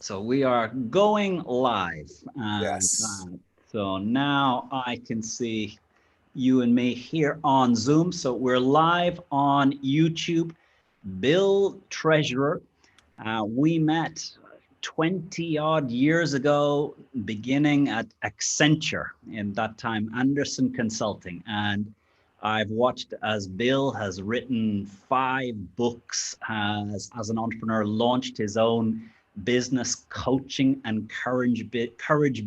So we are going live. And Yes. so now I can see you and me here on Zoom. So we're live on YouTube. Bill Treasurer. We met 20 odd years ago, beginning at Accenture, in that time, Anderson Consulting. And I've watched as Bill has written 5 books, has, as an entrepreneur, launched his own business coaching and courage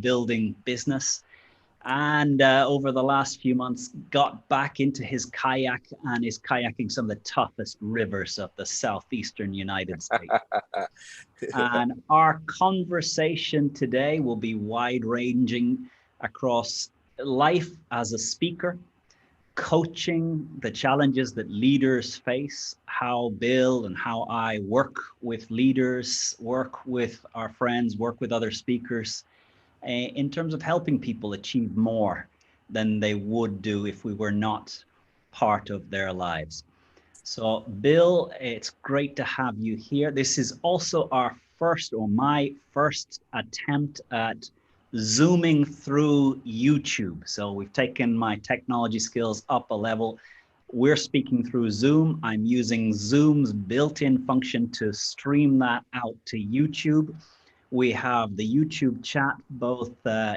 building business, and over the last few months got back into his kayak and is kayaking some of the toughest rivers of the southeastern United States. And our conversation today will be wide ranging across life as a speaker, coaching, the challenges that leaders face, how Bill and how I work with leaders, work with our friends, work with other speakers, in terms of helping people achieve more than they would do if we were not part of their lives. So, Bill, it's great to have you here. This is also our first, or my first attempt at zooming through YouTube. So, we've taken my technology skills up a level. We're speaking through Zoom. I'm using Zoom's built in function to stream that out to YouTube. We have the YouTube chat both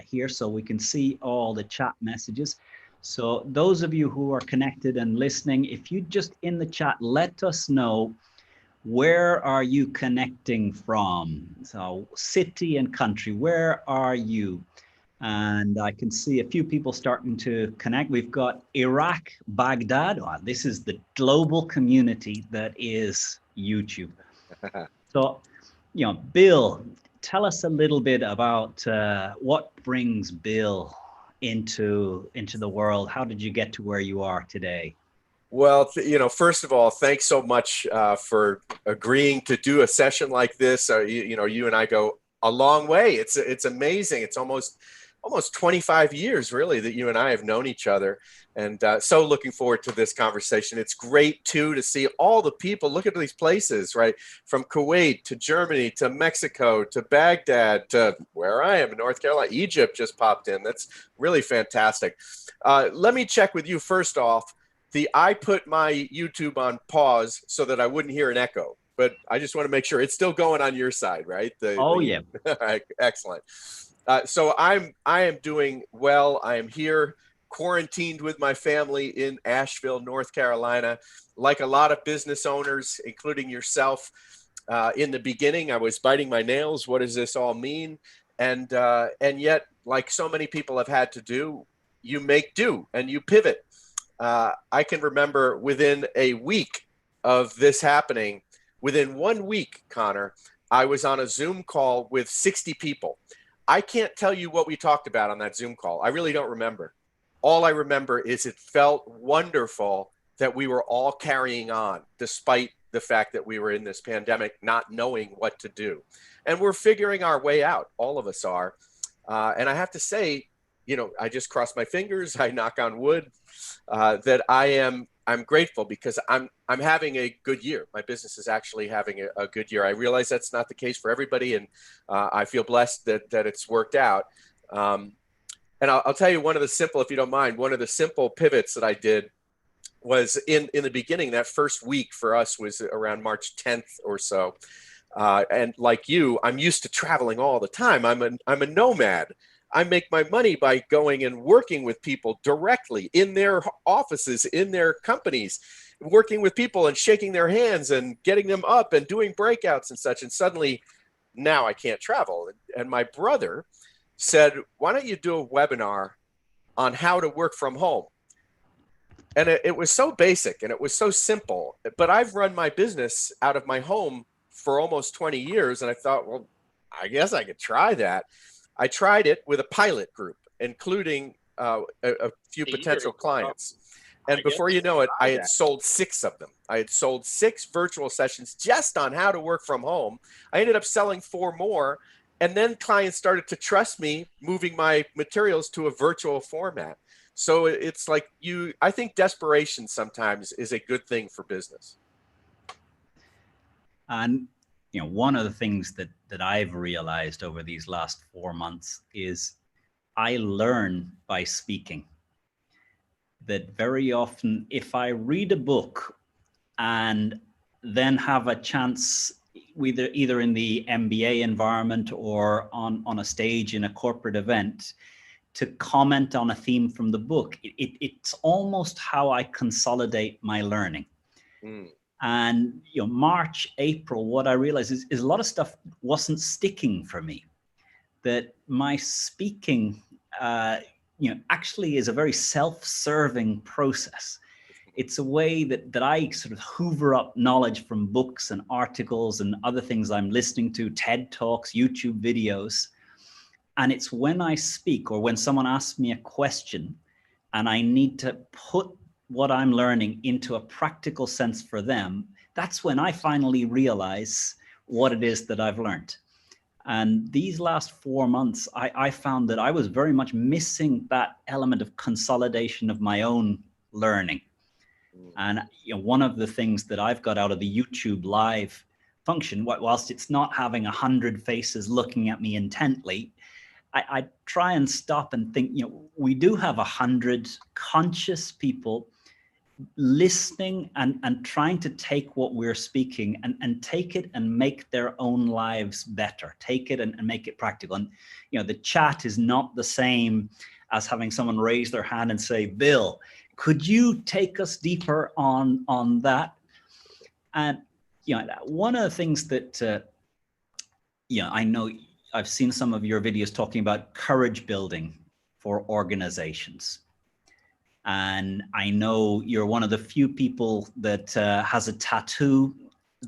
here, so we can see all the chat messages. So those of you who are connected and listening, if you just in the chat, let us know, where are you connecting from? So city and country, where are you? And I can see a few people starting to connect. We've got Iraq, Baghdad. Oh, this is the global community that is YouTube. So, Bill, tell us a little bit about what brings Bill into the world. How did you get to where you are today? Well, first of all, thanks so much for agreeing to do a session like this. You and I go a long way. It's amazing. It's almost 25 years, really, that you and I have known each other, and so looking forward to this conversation. It's great too to see all the people. Look at these places, right? From Kuwait to Germany to Mexico to Baghdad to where I am in North Carolina. Egypt just popped in. That's really fantastic. Let me check with you first off. I put my YouTube on pause so that I wouldn't hear an echo, but I just want to make sure it's still going on your side, right? Oh, yeah. Excellent. So I am doing well. I am here quarantined with my family in Asheville, North Carolina. Like a lot of business owners, including yourself, in the beginning, I was biting my nails. What does this all mean? And yet, like so many people have had to do, you make do and you pivot. I can remember within a week of this happening, within 1 week, Connor, I was on a Zoom call with 60 people. I can't tell you what we talked about on that Zoom call. I really don't remember. All I remember is it felt wonderful that we were all carrying on despite the fact that we were in this pandemic, not knowing what to do. And we're figuring our way out. All of us are. And I have to say, I just cross my fingers. I knock on wood that I'm grateful because I'm having a good year. My business is actually having a good year. I realize that's not the case for everybody, and I feel blessed that it's worked out. And I'll tell you one of the simple, if you don't mind, one of the simple pivots that I did was in the beginning. That first week for us was around March 10th or so. And like you, I'm used to traveling all the time. I'm a nomad. I make my money by going and working with people directly in their offices, in their companies, working with people and shaking their hands and getting them up and doing breakouts and such. And suddenly now I can't travel. And my brother said, why don't you do a webinar on how to work from home? And it was so basic and it was so simple. But I've run my business out of my home for almost 20 years. And I thought, well, I guess I could try that. I tried it with a pilot group, including a few potential clients. And before you know it, I had sold 6 of them. I had sold 6 virtual sessions just on how to work from home. I ended up selling 4 more. And then clients started to trust me moving my materials to a virtual format. So it's like I think desperation sometimes is a good thing for business. And one of the things that I've realized over these last 4 months is I learn by speaking. That very often, if I read a book and then have a chance, either in the MBA environment or on a stage in a corporate event, to comment on a theme from the book, it's almost how I consolidate my learning. And March, April, what I realized is a lot of stuff wasn't sticking for me. That my speaking, actually is a very self-serving process. It's a way that I sort of hoover up knowledge from books and articles and other things I'm listening to, TED Talks, YouTube videos. And it's when I speak or when someone asks me a question and I need to put what I'm learning into a practical sense for them, that's when I finally realize what it is that I've learned. And these last 4 months, I found that I was very much missing that element of consolidation of my own learning. And one of the things that I've got out of the YouTube live function, whilst it's not having 100 faces looking at me intently, I try and stop and think, we do have 100 conscious people listening and trying to take what we're speaking and take it and make their own lives better, take it and make it practical. And, the chat is not the same as having someone raise their hand and say, Bill, could you take us deeper on that? And, one of the things that, I know I've seen some of your videos talking about courage building for organizations. And I know you're one of the few people that has a tattoo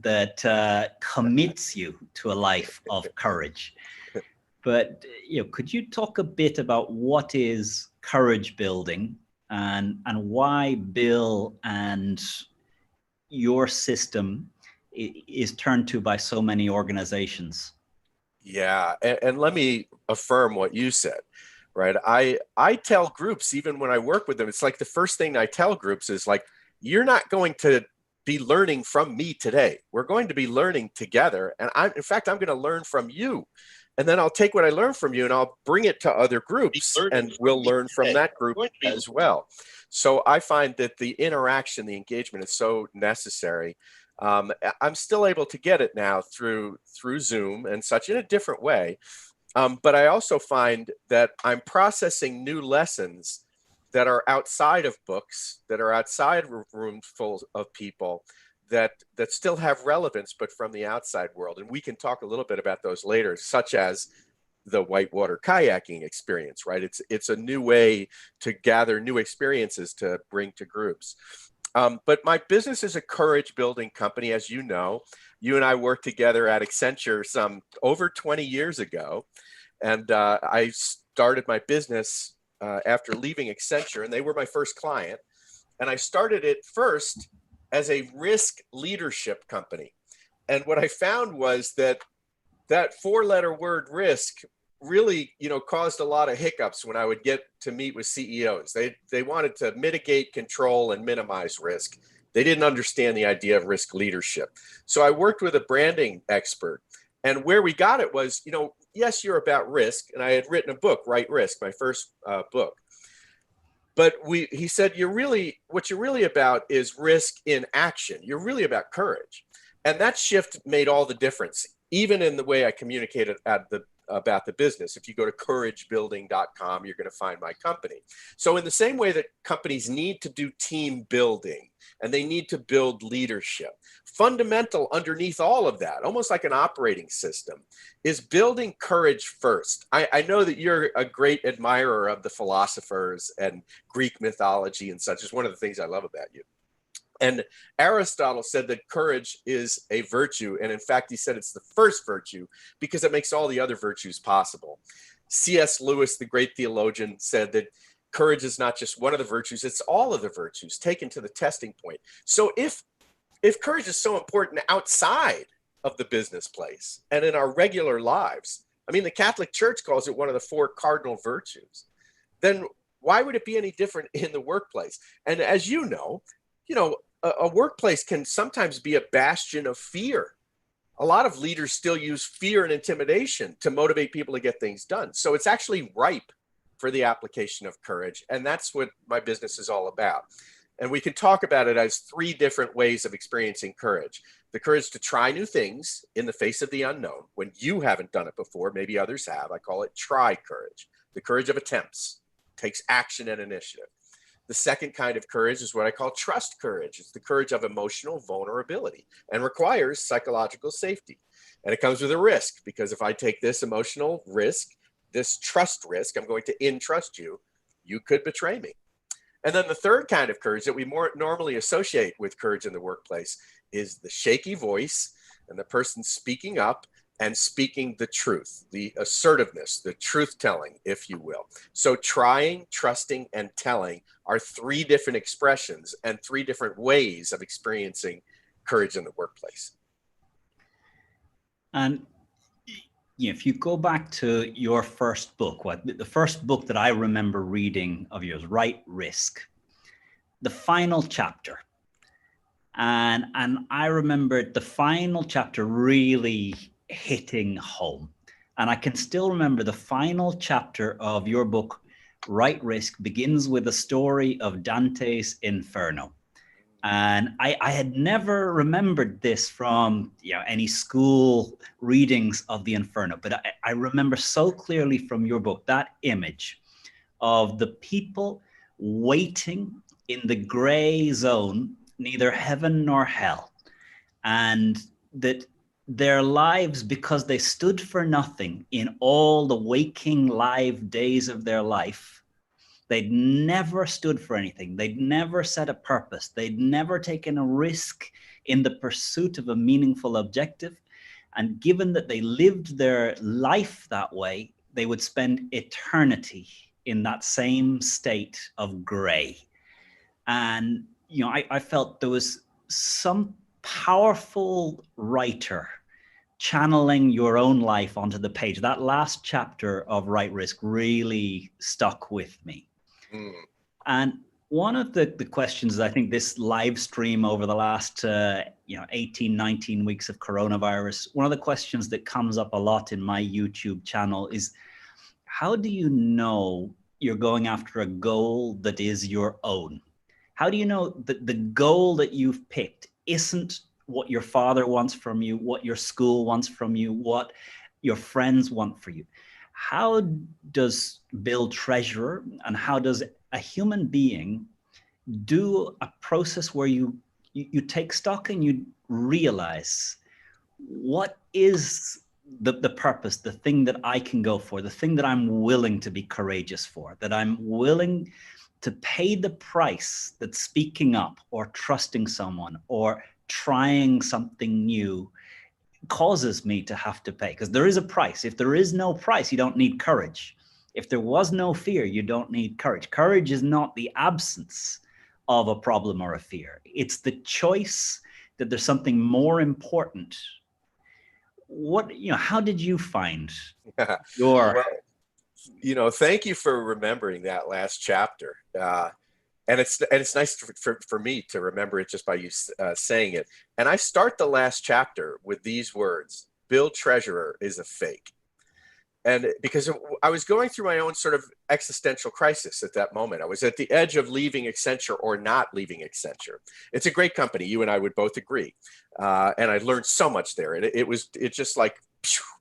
that commits you to a life of courage. But could you talk a bit about what is courage building and why Bill and your system is turned to by so many organizations? Yeah, and let me affirm what you said. Right. I tell groups, even when I work with them, it's like the first thing I tell groups is like, you're not going to be learning from me today. We're going to be learning together. And in fact, I'm going to learn from you. And then I'll take what I learned from you and I'll bring it to other groups and we'll learn from that group as well. So I find that the interaction, the engagement is so necessary. I'm still able to get it now through Zoom and such in a different way. But I also find that I'm processing new lessons that are outside of books, that are outside of rooms full of people that still have relevance, but from the outside world. And we can talk a little bit about those later, such as the whitewater kayaking experience, right? It's a new way to gather new experiences to bring to groups. But my business is a courage building company, as you know. You and I worked together at Accenture some over 20 years ago. And I started my business after leaving Accenture, and they were my first client. And I started it first as a risk leadership company. And what I found was that 4-letter word risk really, caused a lot of hiccups when I would get to meet with CEOs. They wanted to mitigate, control, and minimize risk. They didn't understand the idea of risk leadership. So I worked with a branding expert. And where we got it was, yes, you're about risk. And I had written a book, Right Risk, my first book. But he said, what you're really about is risk in action. You're really about courage. And that shift made all the difference, even in the way I communicated about the business. If you go to couragebuilding.com, you're going to find my company. So in the same way that companies need to do team building and they need to build leadership, fundamental underneath all of that, almost like an operating system, is building courage first. I know that you're a great admirer of the philosophers and Greek mythology and such. It's one of the things I love about you. And Aristotle said that courage is a virtue. And in fact, he said it's the first virtue because it makes all the other virtues possible. C.S. Lewis, the great theologian, said that courage is not just one of the virtues, it's all of the virtues taken to the testing point. So if courage is so important outside of the business place and in our regular lives, I mean, the Catholic Church calls it one of the 4 cardinal virtues, then why would it be any different in the workplace? And as you know, a workplace can sometimes be a bastion of fear. a lot of leaders still use fear and intimidation to motivate people to get things done. So it's actually ripe for the application of courage. And that's what my business is all about. And we can talk about it as three different ways of experiencing courage. The courage to try new things in the face of the unknown when you haven't done it before, maybe others have. I call it try courage. The courage of attempts, takes action and initiative. The second kind of courage is what I call trust courage. It's the courage of emotional vulnerability and requires psychological safety. And it comes with a risk, because if I take this emotional risk, this trust risk, I'm going to entrust you, you could betray me. And then the third kind of courage that we more normally associate with courage in the workplace is the shaky voice and the person speaking up and speaking the truth, the assertiveness, the truth telling, if you will. So trying, trusting, and telling are three different expressions and three different ways of experiencing courage in the workplace. And if you go back to your first book, the first book that I remember reading of yours, Right Risk, the final chapter, and I remember the final chapter really hitting home. And I can still remember the final chapter of your book, Right Risk, begins with a story of Dante's Inferno. And I had never remembered this from any school readings of the Inferno, but I remember so clearly from your book that image of the people waiting in the gray zone, neither heaven nor hell, and that their lives, because they stood for nothing in all the waking live days of their life, they'd never stood for anything. They'd never set a purpose. They'd never taken a risk in the pursuit of a meaningful objective. And given that they lived their life that way, they would spend eternity in that same state of gray. And, I felt there was some powerful writer channeling your own life onto the page. That last chapter of Right Risk really stuck with me. And one of the questions I think this live stream over the last 18, 19 weeks of coronavirus, one of the questions that comes up a lot in my YouTube channel is, how do you know you're going after a goal that is your own? How do you know that the goal that you've picked isn't what your father wants from you, what your school wants from you, what your friends want for you? How does Bill Treasurer and how does a human being do a process where you take stock and you realize what is the purpose, the thing that I can go for, the thing that I'm willing to be courageous for, that I'm willing to pay the price that speaking up or trusting someone or trying something new causes me to have to pay? Because there is a price. If there is no price, you don't need courage. If there was no fear, you don't need courage. Courage is not the absence of a problem or a fear. It's the choice that there's something more important. How did you find your... Well, thank you for remembering that last chapter. And it's nice for me to remember it just by you saying it. And I start the last chapter with these words: Bill Treasurer is a fake. And because I was going through my own sort of existential crisis at that moment. I was at the edge of leaving Accenture or not leaving Accenture. It's a great company. You and I would both agree. And I learned so much there. It just like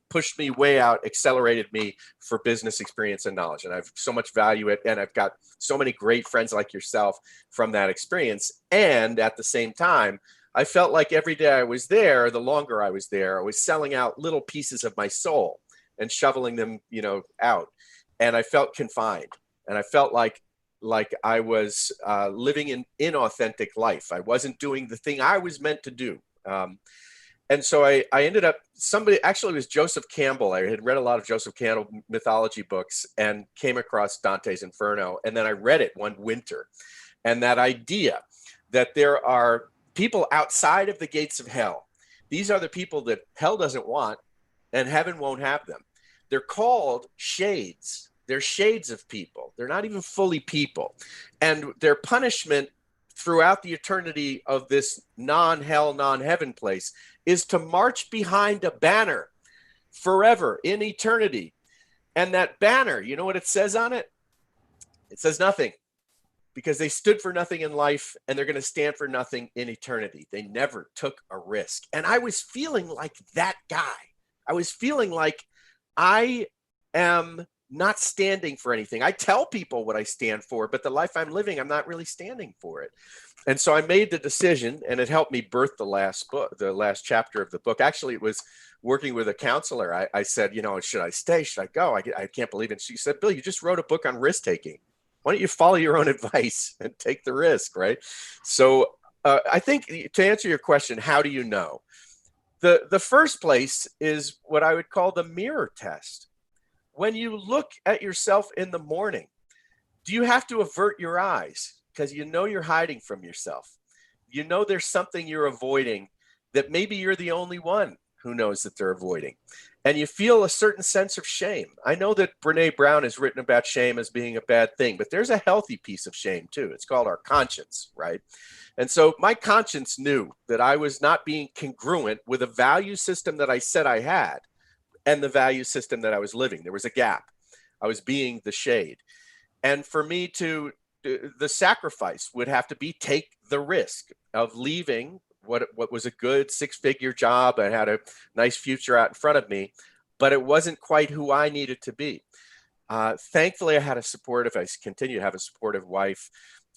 pushed me way out, accelerated me for business experience and knowledge. And I've so much value it. And I've got so many great friends like yourself from that experience. And at the same time, I felt like every day I was there, the longer I was there, I was selling out little pieces of my soul and shoveling them, out. And I felt confined. And I felt like I was living an inauthentic life. I wasn't doing the thing I was meant to do. And so I ended up, actually it was Joseph Campbell. I had read a lot of Joseph Campbell mythology books and came across Dante's Inferno. And then I read it one winter. And that idea that there are people outside of the gates of hell. These are the people that hell doesn't want and heaven won't have them. They're called shades. They're shades of people. They're not even fully people. And their punishment throughout the eternity of this non-hell, non-heaven place is to march behind a banner forever in eternity. And that banner, you know what it says on it? It says nothing, because they stood for nothing in life and they're going to stand for nothing in eternity. They never took a risk. And I was feeling like that guy. I was feeling like I am not standing for anything. I tell people what I stand for, but the life I'm living, I'm not really standing for it. And so I made the decision, and it helped me birth the last book, the last chapter of the book. Actually, it was working with a counselor. I said, should I stay? Should I go? I can't believe it. She said, Bill, you just wrote a book on risk taking. Why don't you follow your own advice and take the risk, right? So I think to answer your question, how do you know? The first place is what I would call the mirror test. When you look at yourself in the morning, do you have to avert your eyes because you're hiding from yourself? There's something you're avoiding that maybe you're the only one who knows that they're avoiding. And you feel a certain sense of shame. I know that Brene Brown has written about shame as being a bad thing, but there's a healthy piece of shame too. It's called our conscience, right? And so my conscience knew that I was not being congruent with a value system that I said I had and the value system that I was living. There was a gap. I was being the shade. And for me the sacrifice would have to be take the risk of leaving what was a good 6-figure job. I had a nice future out in front of me, but it wasn't quite who I needed to be. Thankfully, I continue to have a supportive wife.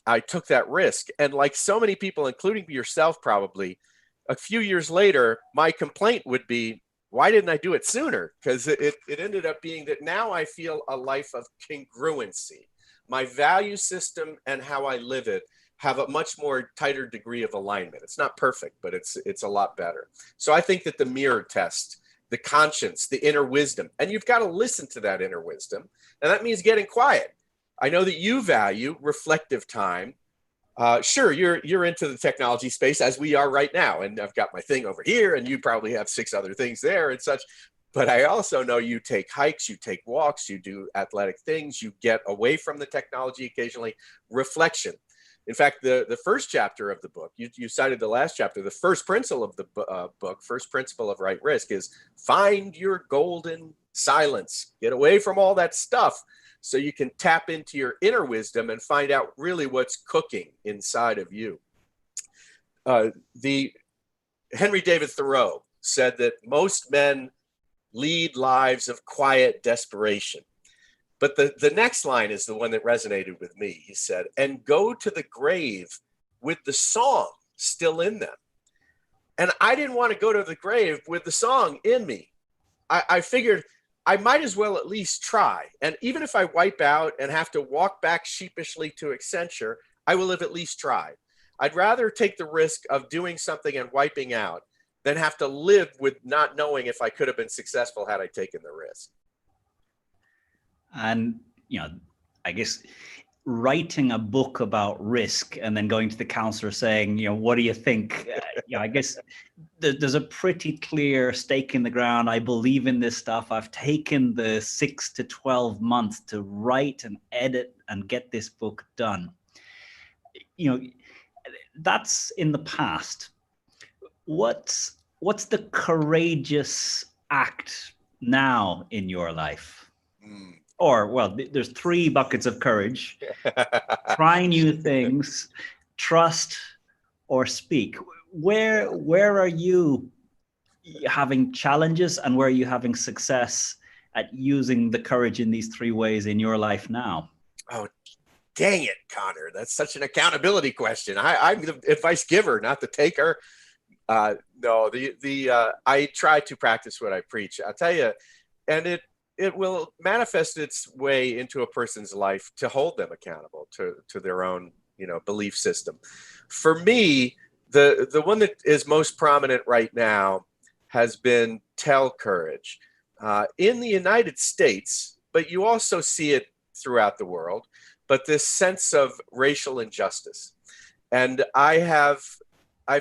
I took that risk. And like so many people, including yourself, probably a few years later, my complaint would be, why didn't I do it sooner? Because it ended up being that now I feel a life of congruency. My value system and how I live it have a much more tighter degree of alignment. It's not perfect, but it's a lot better. So I think that the mirror test, the conscience, the inner wisdom, and you've got to listen to that inner wisdom. And that means getting quiet. I know that you value reflective time. Sure, you're into the technology space as we are right now. And I've got my thing over here and you probably have 6 other things there and such. But I also know you take hikes, you take walks, you do athletic things, you get away from the technology occasionally. Reflection. In fact, the first chapter of the book, you cited the last chapter, the first principle of the book, first principle of right risk is find your golden silence. Get away from all that stuff so you can tap into your inner wisdom and find out really what's cooking inside of you. The Henry David Thoreau said that most men lead lives of quiet desperation. But the next line is the one that resonated with me. He said, and go to the grave with the song still in them. And I didn't want to go to the grave with the song in me. I figured I might as well at least try. And even if I wipe out and have to walk back sheepishly to Accenture, I will have at least tried. I'd rather take the risk of doing something and wiping out than have to live with not knowing if I could have been successful had I taken the risk. And, I guess writing a book about risk and then going to the counselor saying, what do you think? I guess there's a pretty clear stake in the ground. I believe in this stuff. I've taken the 6 to 12 months to write and edit and get this book done. That's in the past. What's the courageous act now in your life? Or, there's 3 buckets of courage. Try new things, trust, or speak. Where are you having challenges and where are you having success at using the courage in these 3 ways in your life now? Oh, dang it, Conor. That's such an accountability question. I'm the advice giver, not the taker. No, I try to practice what I preach. I'll tell you, and it will manifest its way into a person's life to hold them accountable to their own, belief system. For me, the one that is most prominent right now has been tell courage in the United States, but you also see it throughout the world. But this sense of racial injustice, and I've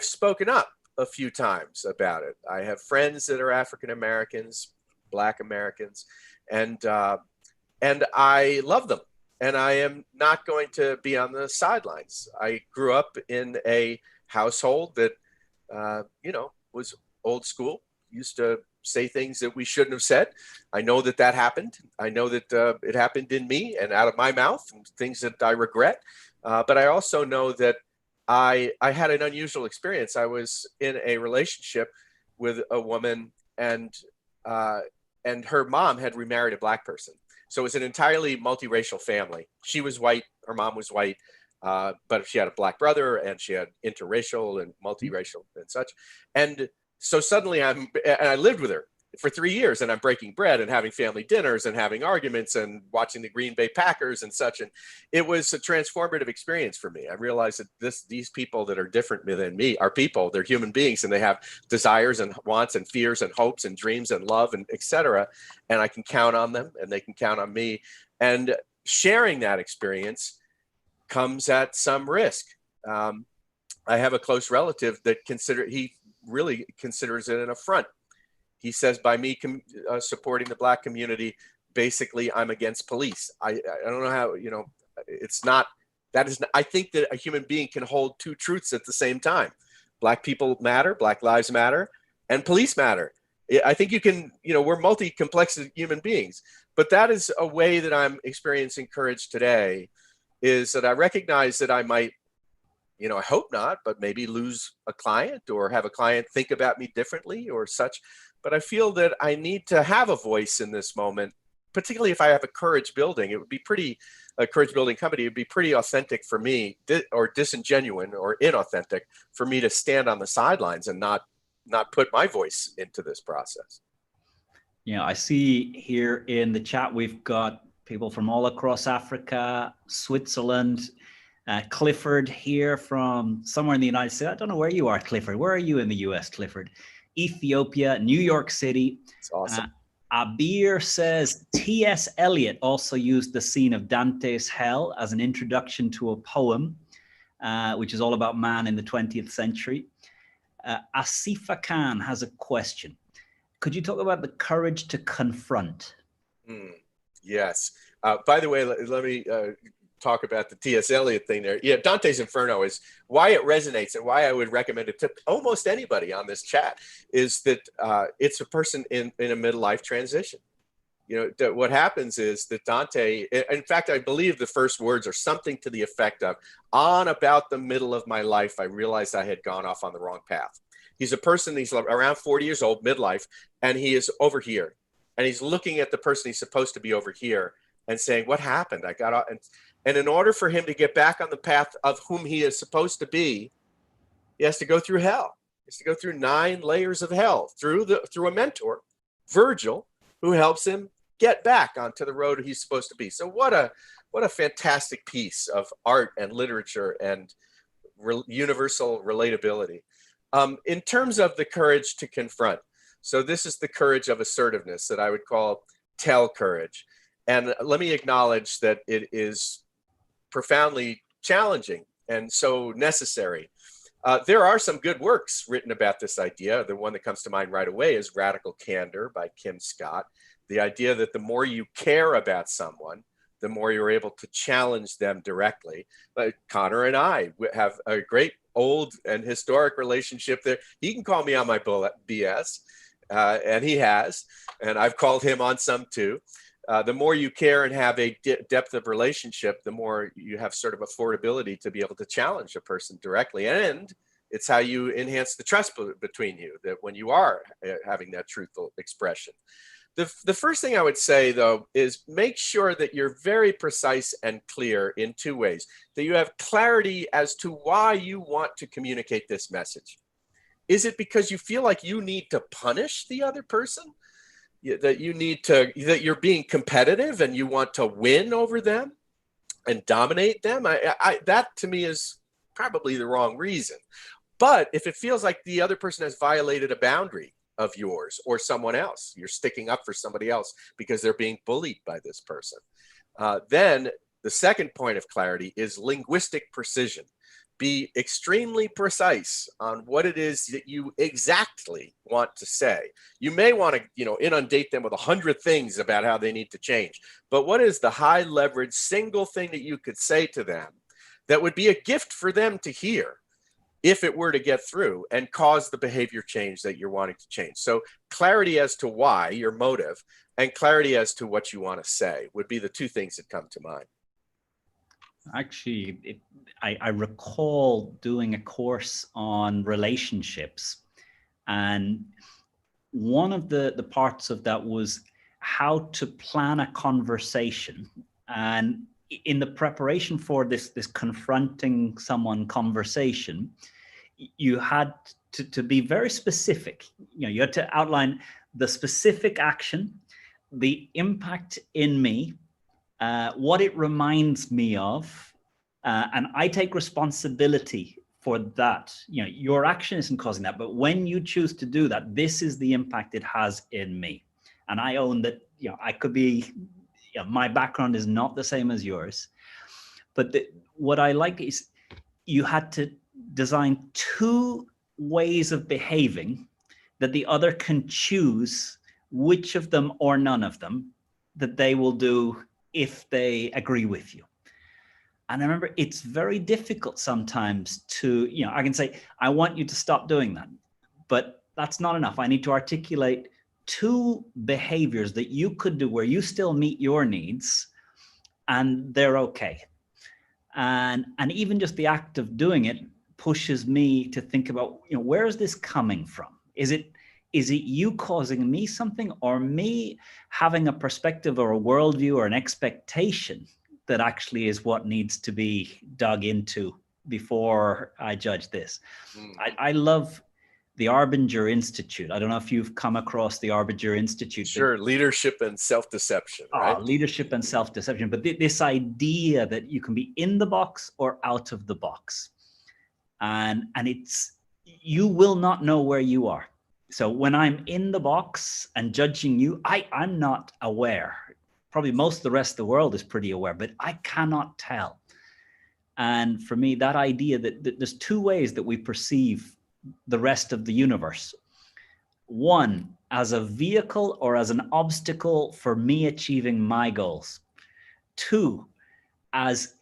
spoken up a few times about it. I have friends that are African Americans, Black Americans, and I love them. and I am not going to be on the sidelines. I grew up in a household that, was old school, used to say things that we shouldn't have said. I know that that happened. I know that it happened in me and out of my mouth, and things that I regret. But I also know that I had an unusual experience. I was in a relationship with a woman, and her mom had remarried a black person. So it was an entirely multiracial family. She was white, her mom was white, but she had a black brother, and she had interracial and multiracial and such. And so suddenly I lived with her for 3 years, and I'm breaking bread and having family dinners and having arguments and watching the Green Bay Packers and such. And it was a transformative experience for me. I realized that these people that are different than me are people. They're human beings, and they have desires and wants and fears and hopes and dreams and love and etc. And I can count on them, and they can count on me. And sharing that experience comes at some risk. I have a close relative that he really considers it an affront. He says, by me supporting the black community, basically I'm against police. I don't know how, it's not, I think that a human being can hold two truths at the same time. Black people matter, black lives matter, and police matter. I think you can, we're multi-complex human beings, but that is a way that I'm experiencing courage today, is that I recognize that I might, I hope not, but maybe lose a client or have a client think about me differently or such. But I feel that I need to have a voice in this moment, particularly if I have a courage building. It would be a courage building company. It would be pretty authentic for me, or disingenuine or inauthentic for me to stand on the sidelines and not put my voice into this process. I see here in the chat, we've got people from all across Africa, Switzerland, Clifford here from somewhere in the United States. I don't know where you are, Clifford. Where are you in the US, Clifford? Ethiopia, New York City. It's awesome. Abir says T.S. Eliot also used the scene of Dante's Hell as an introduction to a poem, which is all about man in the 20th century. Asifa Khan has a question. Could you talk about the courage to confront? Yes. By the way, let me talk about the T.S. Eliot thing there. Yeah, Dante's Inferno is why it resonates, and why I would recommend it to almost anybody on this chat, is that it's a person in a midlife transition. What happens is that Dante, in fact, I believe the first words are something to the effect of, on about the middle of my life, I realized I had gone off on the wrong path. He's a person, he's around 40 years old, midlife, and he is over here. And he's looking at the person he's supposed to be over here and saying, what happened? I got off. And in order for him to get back on the path of whom he is supposed to be, he has to go through hell. He has to go through 9 layers of hell through a mentor, Virgil, who helps him get back onto the road he's supposed to be. So what a fantastic piece of art and literature and universal relatability. In terms of the courage to confront, so this is the courage of assertiveness that I would call tell courage. And let me acknowledge that it is profoundly challenging and so necessary. There are some good works written about this idea. The one that comes to mind right away is Radical Candor by Kim Scott. The idea that the more you care about someone, the more you're able to challenge them directly. But Conor and I have a great old and historic relationship there. He can call me on my BS, and he has, and I've called him on some too. The more you care and have a depth of relationship, the more you have sort of affordability to be able to challenge a person directly. And it's how you enhance the trust between you, that when you are having that truthful expression. The first thing I would say, though, is make sure that you're very precise and clear in 2 ways, that you have clarity as to why you want to communicate this message. Is it because you feel like you need to punish the other person? That you're being competitive and you want to win over them and dominate them? That to me is probably the wrong reason. But if it feels like the other person has violated a boundary of yours or someone else, you're sticking up for somebody else because they're being bullied by this person, then the second point of clarity is linguistic precision. be extremely precise on what it is that you exactly want to say. You may want to, inundate them with 100 things about how they need to change, but what is the high leverage single thing that you could say to them that would be a gift for them to hear if it were to get through and cause the behavior change that you're wanting to change? So clarity as to why, your motive, and clarity as to what you want to say would be the two things that come to mind. Actually, I recall doing a course on relationships, and one of the parts of that was how to plan a conversation. And in the preparation for this confronting someone conversation, you had to be very specific. You had to outline the specific action, the impact in me, what it reminds me of, and I take responsibility for that. Your action isn't causing that, but when you choose to do that, this is the impact it has in me. And I own that. I could be, my background is not the same as yours, but what I like is you had to design two ways of behaving that the other can choose which of them or none of them that they will do if they agree with you. And I remember it's very difficult sometimes to, I can say, I want you to stop doing that, but that's not enough. I need to articulate two behaviors that you could do where you still meet your needs and they're okay. And even just the act of doing it pushes me to think about, where is this coming from? Is it you causing me something, or me having a perspective or a worldview or an expectation that actually is what needs to be dug into before I judge this? I love the Arbinger Institute. I don't know if you've come across the Arbinger Institute. Sure, leadership and self-deception, right? Leadership and self-deception. But this idea that you can be in the box or out of the box. And it's, you will not know where you are. So when I'm in the box and judging you, I'm not aware. Probably most of the rest of the world is pretty aware, but I cannot tell. And for me, that idea that there's two ways that we perceive the rest of the universe. One, as a vehicle or as an obstacle for me achieving my goals. Two, as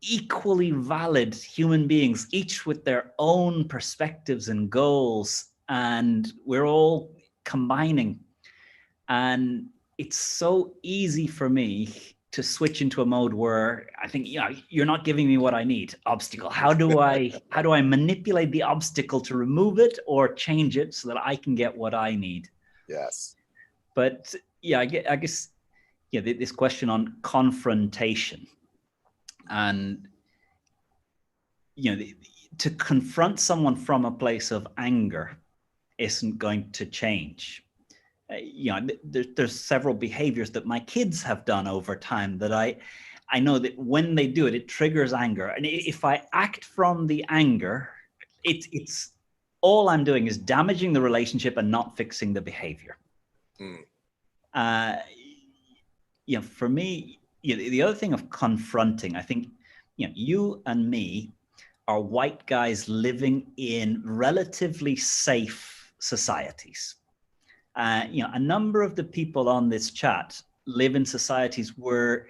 equally valid human beings, each with their own perspectives and goals, and we're all combining. And it's so easy for me to switch into a mode where I think, you're not giving me what I need. Obstacle. How do I manipulate the obstacle to remove it or change it so that I can get what I need? Yes. But I guess this question on confrontation, and to confront someone from a place of anger isn't going to change. There's several behaviors that my kids have done over time that I know that when they do it, it triggers anger. And if I act from the anger, it's all I'm doing is damaging the relationship and not fixing the behavior. For me, the other thing of confronting, I think, you and me are white guys living in relatively safe societies. A number of the people on this chat live in societies where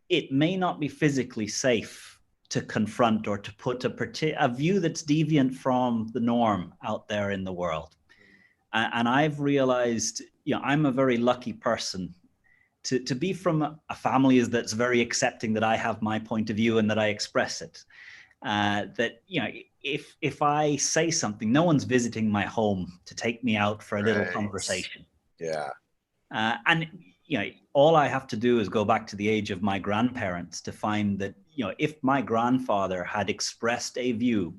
it may not be physically safe to confront or to put a view that's deviant from the norm out there in the world. And I've realized, I'm a very lucky person to be from a family that's very accepting that I have my point of view and that I express it. That, if I say something, no one's visiting my home to take me out for a little conversation. Yeah. And, all I have to do is go back to the age of my grandparents to find that, if my grandfather had expressed a view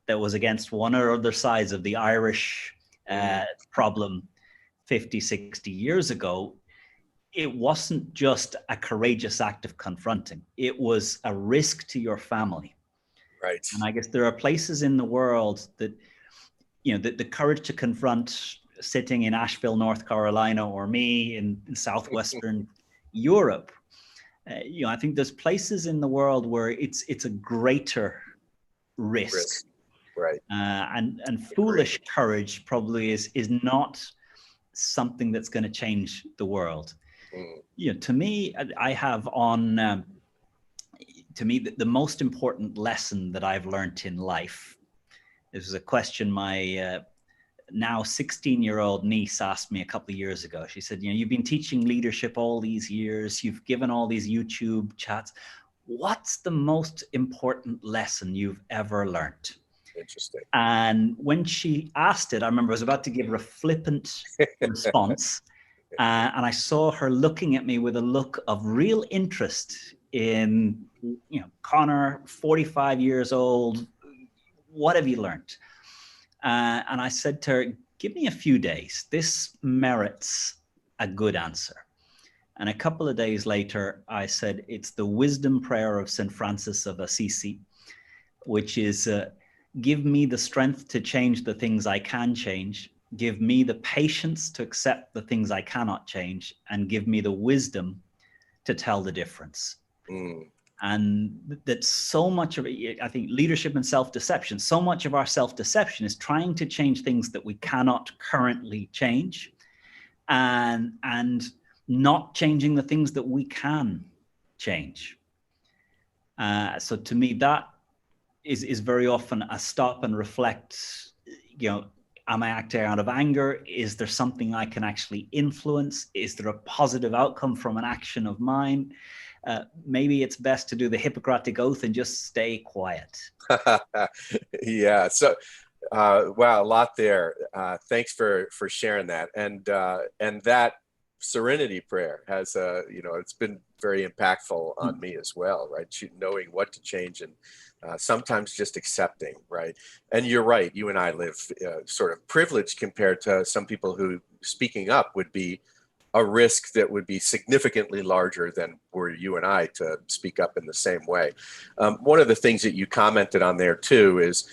that was against one or other sides of the Irish problem 50, 60 years ago, it wasn't just a courageous act of confronting. It was a risk to your family. Right. And I guess there are places in the world that, the courage to confront, sitting in Asheville, North Carolina, or me in southwestern Europe. I think there's places in the world where it's a greater risk. Right. And foolish courage probably is not something that's going to change the world. To me, I have on, to me, the most important lesson that I've learned in life. This was a question my now 16-year-old niece asked me a couple of years ago. She said, you've been teaching leadership all these years. You've given all these YouTube chats. What's the most important lesson you've ever learned? Interesting. And when she asked it, I remember I was about to give her a flippant response. And I saw her looking at me with a look of real interest in, Conor, 45 years old. What have you learned? And I said to her, give me a few days. This merits a good answer. And a couple of days later, I said, it's the wisdom prayer of St. Francis of Assisi, which is, give me the strength to change the things I can change. Give me the patience to accept the things I cannot change, and give me the wisdom to tell the difference. And that so much of it, I think, leadership and self-deception, so much of our self-deception is trying to change things that we cannot currently change, and not changing the things that we can change. So to me, that is very often a stop and reflect, am I acting out of anger? Is there something I can actually influence? Is there a positive outcome from an action of mine? Maybe it's best to do the Hippocratic Oath and just stay quiet. Yeah. So, wow, a lot there. Thanks for sharing that. And that Serenity Prayer has, it's been very impactful on me as well, right? Knowing what to change and sometimes just accepting, right? And you're right. You and I live sort of privileged compared to some people who speaking up would be a risk that would be significantly larger than were you and I to speak up in the same way. One of the things that you commented on there too is,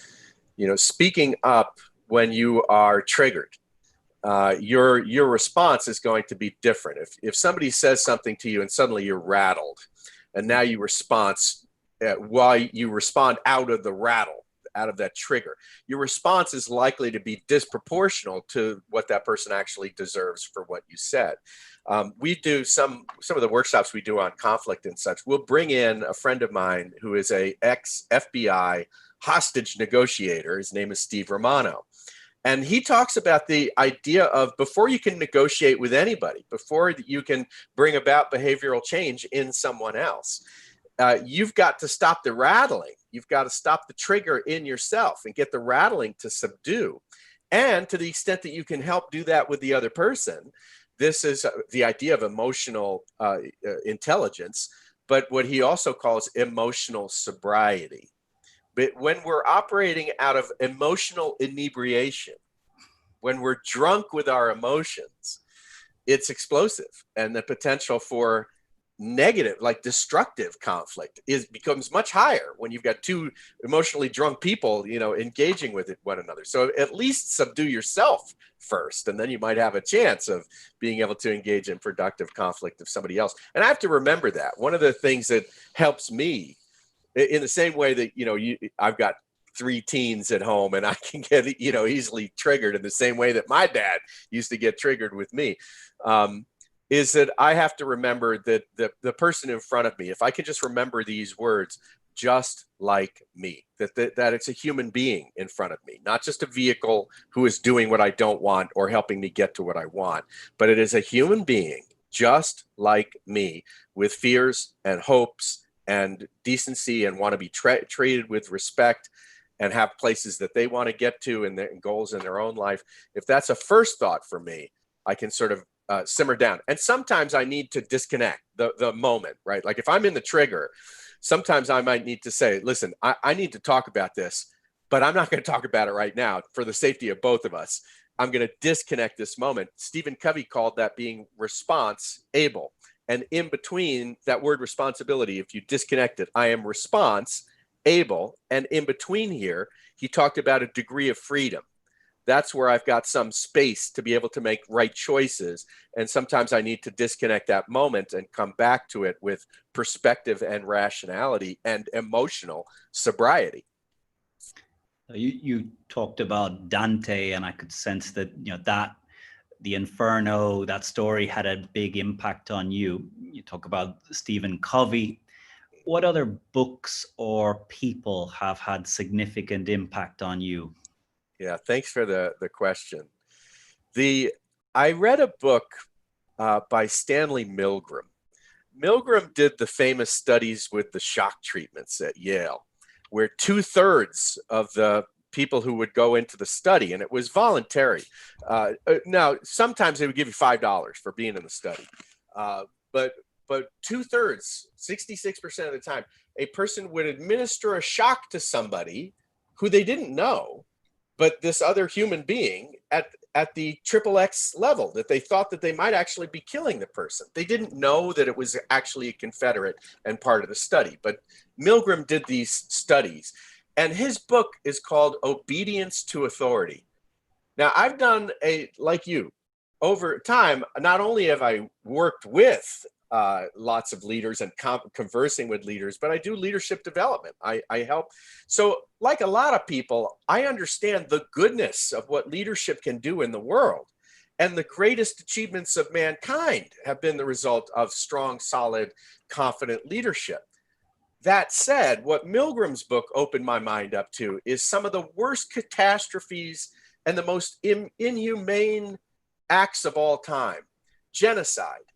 speaking up when you are triggered. Your response is going to be different. If somebody says something to you and suddenly you're rattled, and now you respond while you respond out of the rattle, out of that trigger, your response is likely to be disproportional to what that person actually deserves for what you said. We do some of the workshops we do on conflict and such. We'll bring in a friend of mine who is a ex-FBI hostage negotiator. His name is Steve Romano. And he talks about the idea of before you can negotiate with anybody, before you can bring about behavioral change in someone else, you've got to stop the rattling. You've got to stop the trigger in yourself and get the rattling to subdue. And to the extent that you can help do that with the other person, this is the idea of emotional intelligence, but what he also calls emotional sobriety. But when we're operating out of emotional inebriation, when we're drunk with our emotions, it's explosive, and the potential for negative, like destructive conflict becomes much higher when you've got two emotionally drunk people, engaging with one another. So at least subdue yourself first, and then you might have a chance of being able to engage in productive conflict with somebody else. And I have to remember that. One of the things that helps me, in the same way that, I've got 3 teens at home and I can get, easily triggered in the same way that my dad used to get triggered with me, is that I have to remember that the person in front of me, if I can just remember these words, just like me, that it's a human being in front of me, not just a vehicle who is doing what I don't want or helping me get to what I want, but it is a human being just like me with fears and hopes and decency, and want to be treated with respect and have places that they want to get to and their goals in their own life. If that's a first thought for me, I can sort of simmer down. And sometimes I need to disconnect the moment, right? Like if I'm in the trigger, sometimes I might need to say, listen, I need to talk about this, but I'm not going to talk about it right now for the safety of both of us. I'm going to disconnect this moment. Stephen Covey called that being response able. And in between that word responsibility, if you disconnect it, I am response able. And in between here, he talked about a degree of freedom. That's where I've got some space to be able to make right choices. And sometimes I need to disconnect that moment and come back to it with perspective and rationality and emotional sobriety. You talked about Dante, and I could sense that, that the Inferno, that story had a big impact on you. You talk about Stephen Covey. What other books or people have had significant impact on you? Yeah, thanks for the question. I read a book by Stanley Milgram. Milgram did the famous studies with the shock treatments at Yale, where 2/3 of the people who would go into the study, and it was voluntary. Now, sometimes they would give you $5 for being in the study, but 2/3, 66% of the time, a person would administer a shock to somebody who they didn't know, but this other human being at the XXX level, that they thought that they might actually be killing the person. They didn't know that it was actually a Confederate and part of the study, but Milgram did these studies, and his book is called Obedience to Authority. Now, I've done like you, over time, not only have I worked with lots of leaders and conversing with leaders, but I do leadership development. I help. So like a lot of people, I understand the goodness of what leadership can do in the world. And the greatest achievements of mankind have been the result of strong, solid, confident leadership. That said, what Milgram's book opened my mind up to is some of the worst catastrophes and the most inhumane acts of all time. Genocide,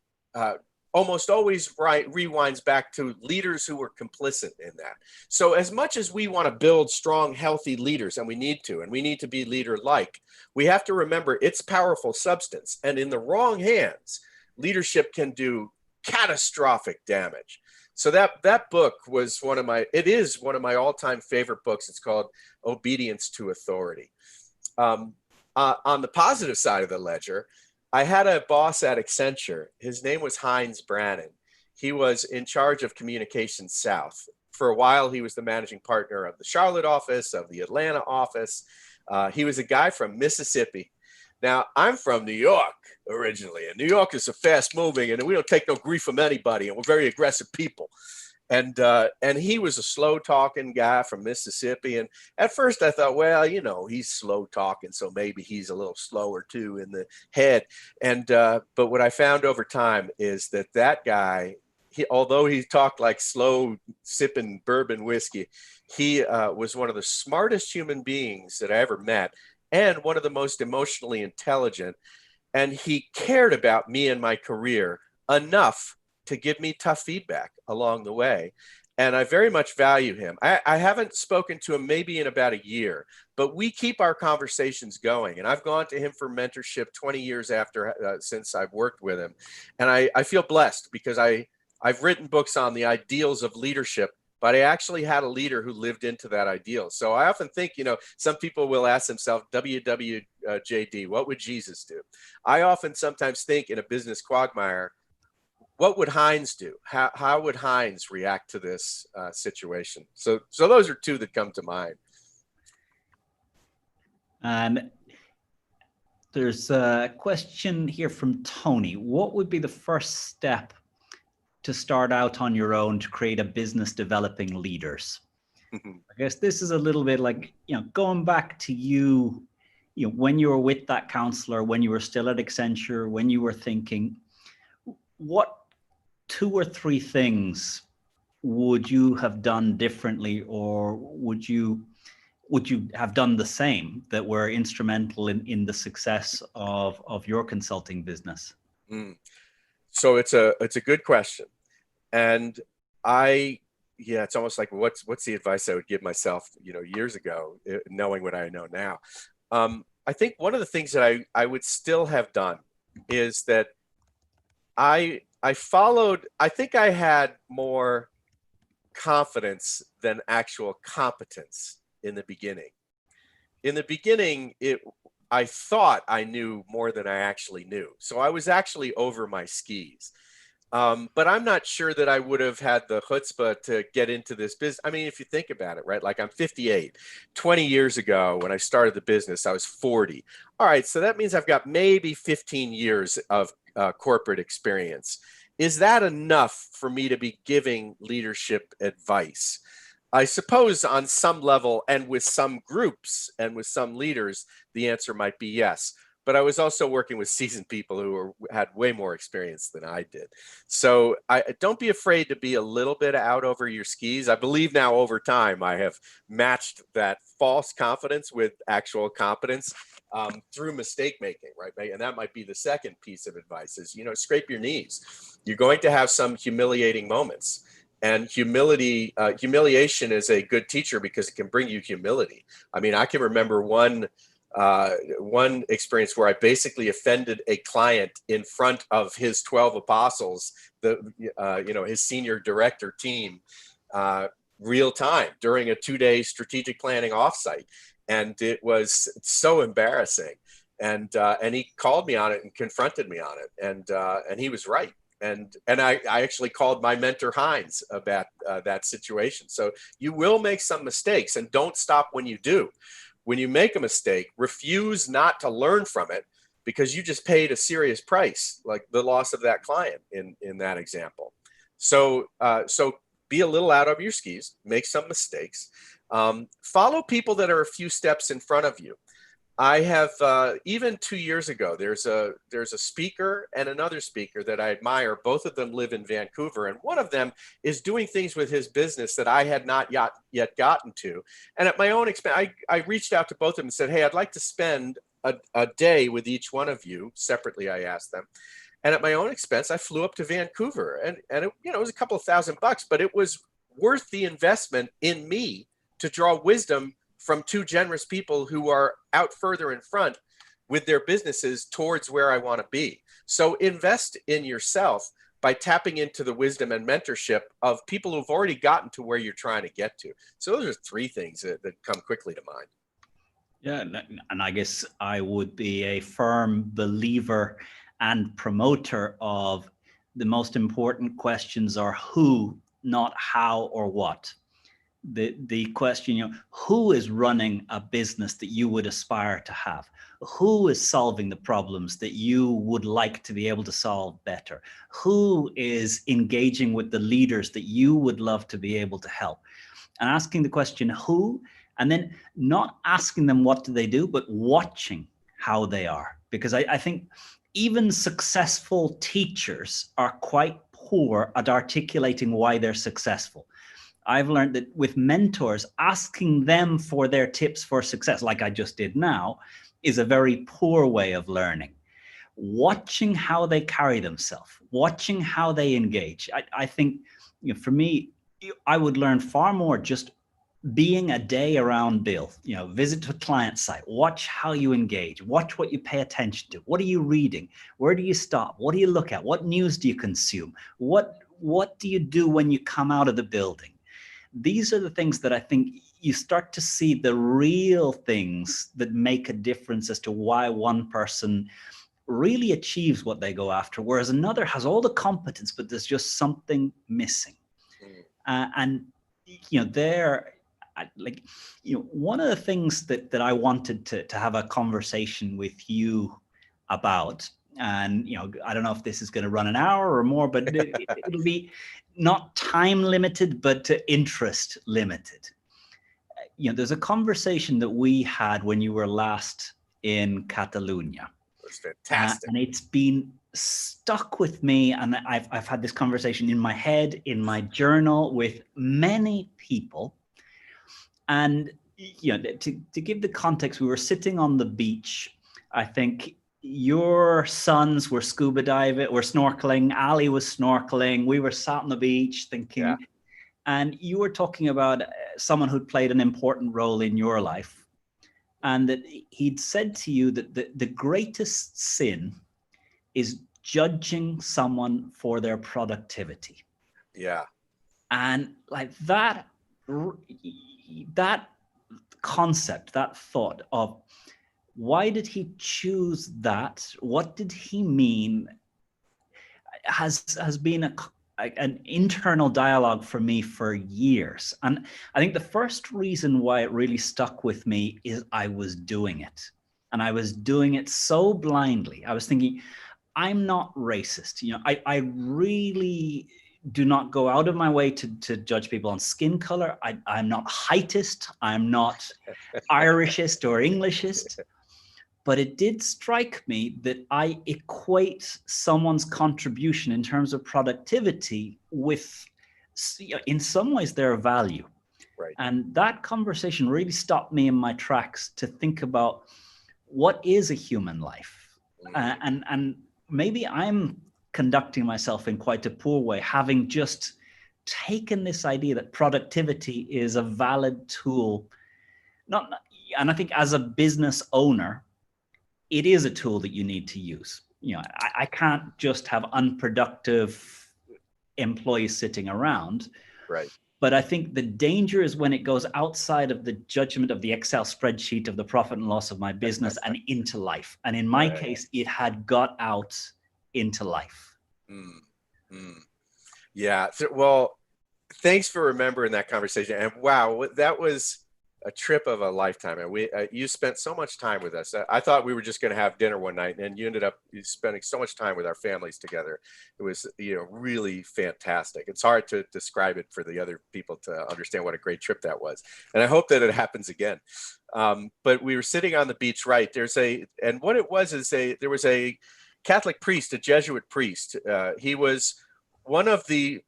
almost always rewinds back to leaders who were complicit in that. So as much as we want to build strong, healthy leaders, and we need to be leader-like, we have to remember it's powerful substance. And in the wrong hands, leadership can do catastrophic damage. So that book was one of my all-time favorite books. It's called Obedience to Authority. On the positive side of the ledger, I had a boss at Accenture. His name was Heinz Brannon. He was in charge of Communications South. For a while, he was the managing partner of the Charlotte office, of the Atlanta office. He was a guy from Mississippi. Now, I'm from New York originally, and New York is a fast moving, and we don't take no grief from anybody, and we're very aggressive people. And he was a slow talking guy from Mississippi. And at first I thought, well, he's slow talking, so maybe he's a little slower too in the head. And but what I found over time is that guy, although he talked like slow sipping bourbon whiskey, he was one of the smartest human beings that I ever met, and one of the most emotionally intelligent. And he cared about me and my career enough to give me tough feedback along the way. And I very much value him. I haven't spoken to him maybe in about a year, but we keep our conversations going. And I've gone to him for mentorship 20 years since I've worked with him. And I feel blessed because I've written books on the ideals of leadership, but I actually had a leader who lived into that ideal. So I often think, some people will ask themselves, WWJD, what would Jesus do? I often sometimes think in a business quagmire, what would Heinz do? How would Heinz react to this situation? So those are two that come to mind. There's a question here from Tony. What would be the first step to start out on your own to create a business developing leaders? I guess this is a little bit like, going back to you, when you were with that counselor, when you were still at Accenture, when you were thinking, what 2 or 3 things would you have done differently, or would you have done the same that were instrumental in the success of your consulting business? So it's a good question. And it's almost like what's the advice I would give myself, years ago, knowing what I know now. I think one of the things that I would still have done is that I think I had more confidence than actual competence in the beginning. In the beginning, I thought I knew more than I actually knew. So I was actually over my skis. But I'm not sure that I would have had the chutzpah to get into this business. I mean, if you think about it, right? Like I'm 58. 20 years ago, when I started the business, I was 40. All right, so that means I've got maybe 15 years of corporate experience. Is that enough for me to be giving leadership advice? I suppose on some level and with some groups and with some leaders, the answer might be yes. But I was also working with seasoned people who had way more experience than I did. So don't be afraid to be a little bit out over your skis. I believe now over time I have matched that false confidence with actual competence through mistake making, right? And that might be the second piece of advice is, scrape your knees. You're going to have some humiliating moments. And humiliation is a good teacher because it can bring you humility. I mean, I can remember one experience where I basically offended a client in front of his 12 apostles, his senior director team, real time during a 2-day strategic planning offsite. And it was so embarrassing. And he called me on it and confronted me on it. And he was right. And I actually called my mentor Heinz about that situation. So you will make some mistakes, and don't stop when you do. When you make a mistake, refuse not to learn from it, because you just paid a serious price, like the loss of that client in that example. So be a little out of your skis, make some mistakes, follow people that are a few steps in front of you. I have even 2 years ago, there's a speaker and another speaker that I admire. Both of them live in Vancouver, and one of them is doing things with his business that I had not yet gotten to. And at my own expense, I reached out to both of them and said, hey, I'd like to spend a day with each one of you. Separately, I asked them. And at my own expense, I flew up to Vancouver, and it was a couple of $1,000, but it was worth the investment in me to draw wisdom from two generous people who are out further in front with their businesses towards where I want to be. So invest in yourself by tapping into the wisdom and mentorship of people who've already gotten to where you're trying to get to. So those are three things that come quickly to mind. Yeah, and I guess I would be a firm believer and promoter of the most important questions are who, not how or what. The question, who is running a business that you would aspire to have? Who is solving the problems that you would like to be able to solve better? Who is engaging with the leaders that you would love to be able to help? And asking the question, who, and then not asking them what do they do, but watching how they are. Because I think even successful teachers are quite poor at articulating why they're successful. I've learned that with mentors, asking them for their tips for success, like I just did now, is a very poor way of learning. Watching how they carry themselves, watching how they engage. I think, for me, I would learn far more just being a day around Bill, visit a client site, watch how you engage, watch what you pay attention to. What are you reading? Where do you stop? What do you look at? What news do you consume? What do you do when you come out of the building? These are the things that I think you start to see the real things that make a difference as to why one person really achieves what they go after, whereas another has all the competence, but there's just something missing. And one of the things that I wanted to have a conversation with you about, and I don't know if this is going to run an hour or more, but it'll be not time limited, but interest limited. There's a conversation that we had when you were last in Catalonia. That's fantastic. And it's been stuck with me, and I've had this conversation in my head, in my journal, with many people. And to give the context, we were sitting on the beach. I think your sons were scuba diving, were snorkeling. Ali was snorkeling. We were sat on the beach thinking, yeah. And you were talking about someone who'd played an important role in your life, and that he'd said to you that the greatest sin is judging someone for their productivity. Yeah. And like that concept, that thought of why did he choose that? What did he mean? Has been an internal dialogue for me for years. And I think the first reason why it really stuck with me is I was doing it. And I was doing it so blindly. I was thinking, I'm not racist. I really do not go out of my way to judge people on skin color. I'm not heightist. I'm not Irishist or Englishist. But it did strike me that I equate someone's contribution in terms of productivity with, in some ways, their value. Right. And that conversation really stopped me in my tracks to think about what is a human life. And maybe I'm conducting myself in quite a poor way, having just taken this idea that productivity is a valid tool. And I think as a business owner, it is a tool that you need to use. I can't just have unproductive employees sitting around. Right. But I think the danger is when it goes outside of the judgment of the Excel spreadsheet of the profit and loss of my business and into life. And in my case, it had got out into life. Yeah. Well, thanks for remembering that conversation. And wow, that was a trip of a lifetime. And you spent so much time with us. I thought we were just going to have dinner one night, and you ended up spending so much time with our families together. It was, really fantastic. It's hard to describe it for the other people to understand what a great trip that was. And I hope that it happens again. But we were sitting on the beach, right? And what it was is there was a Catholic priest, a Jesuit priest. He was one of the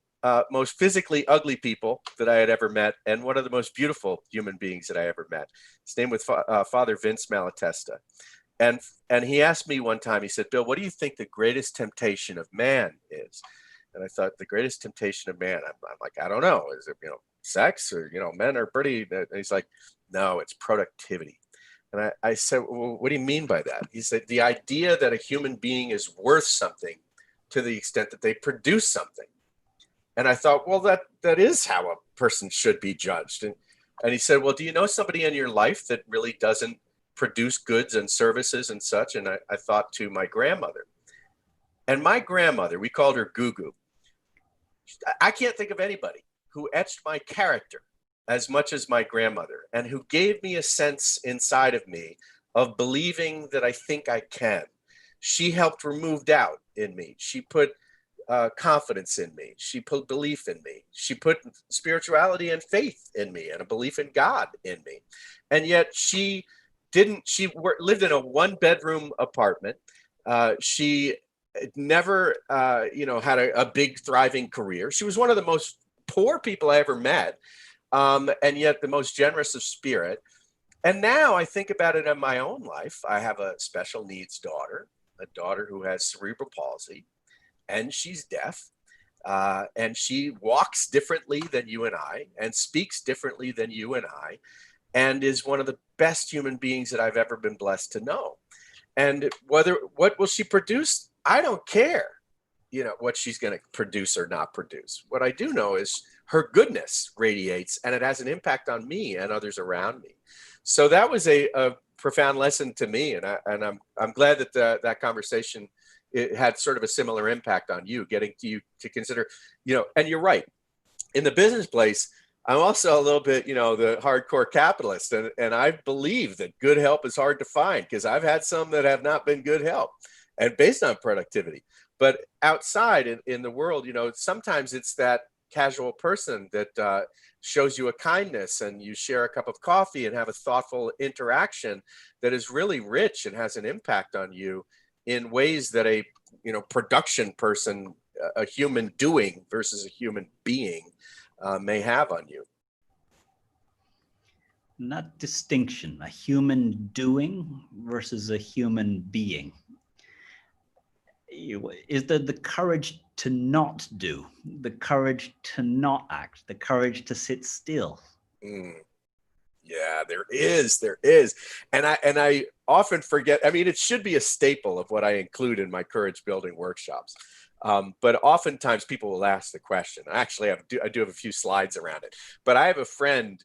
most physically ugly people that I had ever met, and one of the most beautiful human beings that I ever met. His name was Father Vince Malatesta. And he asked me one time, he said, "Bill, what do you think the greatest temptation of man is?" And I thought, the greatest temptation of man, I'm like, I don't know. Is it, sex, or, men are pretty, and he's like, no, it's productivity. And I said, well, what do you mean by that? He said, the idea that a human being is worth something to the extent that they produce something. And I thought, well, that is how a person should be judged. And he said, well, do you know somebody in your life that really doesn't produce goods and services and such? And I thought to my grandmother. And my grandmother, we called her Goo Goo. I can't think of anybody who etched my character as much as my grandmother, and who gave me a sense inside of me of believing that I think I can. She helped remove doubt in me. She put confidence in me. She put belief in me. She put spirituality and faith in me, and a belief in God in me. And yet she lived in a 1-bedroom apartment. She never, had a big thriving career. She was one of the most poor people I ever met, and yet the most generous of spirit. And now I think about it in my own life. I have a special needs daughter, a daughter who has cerebral palsy, and she's deaf, and she walks differently than you and I, and speaks differently than you and I, and is one of the best human beings that I've ever been blessed to know. And what will she produce? I don't care, what she's going to produce or not produce. What I do know is her goodness radiates, and it has an impact on me and others around me. So that was a profound lesson to me, and I'm glad that that conversation, it had sort of a similar impact on you, getting to you to consider, and you're right. In the business place, I'm also a little bit, the hardcore capitalist, and I believe that good help is hard to find, because I've had some that have not been good help, and based on productivity. But outside in the world, sometimes it's that casual person that shows you a kindness, and you share a cup of coffee and have a thoughtful interaction that is really rich and has an impact on you in ways that a production person, a human doing versus a human being, may have on you. And that distinction, a human doing versus a human being, is the courage to not do, the courage to not act, the courage to sit still. Yeah, there is. And I often forget. I mean, it should be a staple of what I include in my courage building workshops. But oftentimes people will ask the question. Actually, I do have a few slides around it. But I have a friend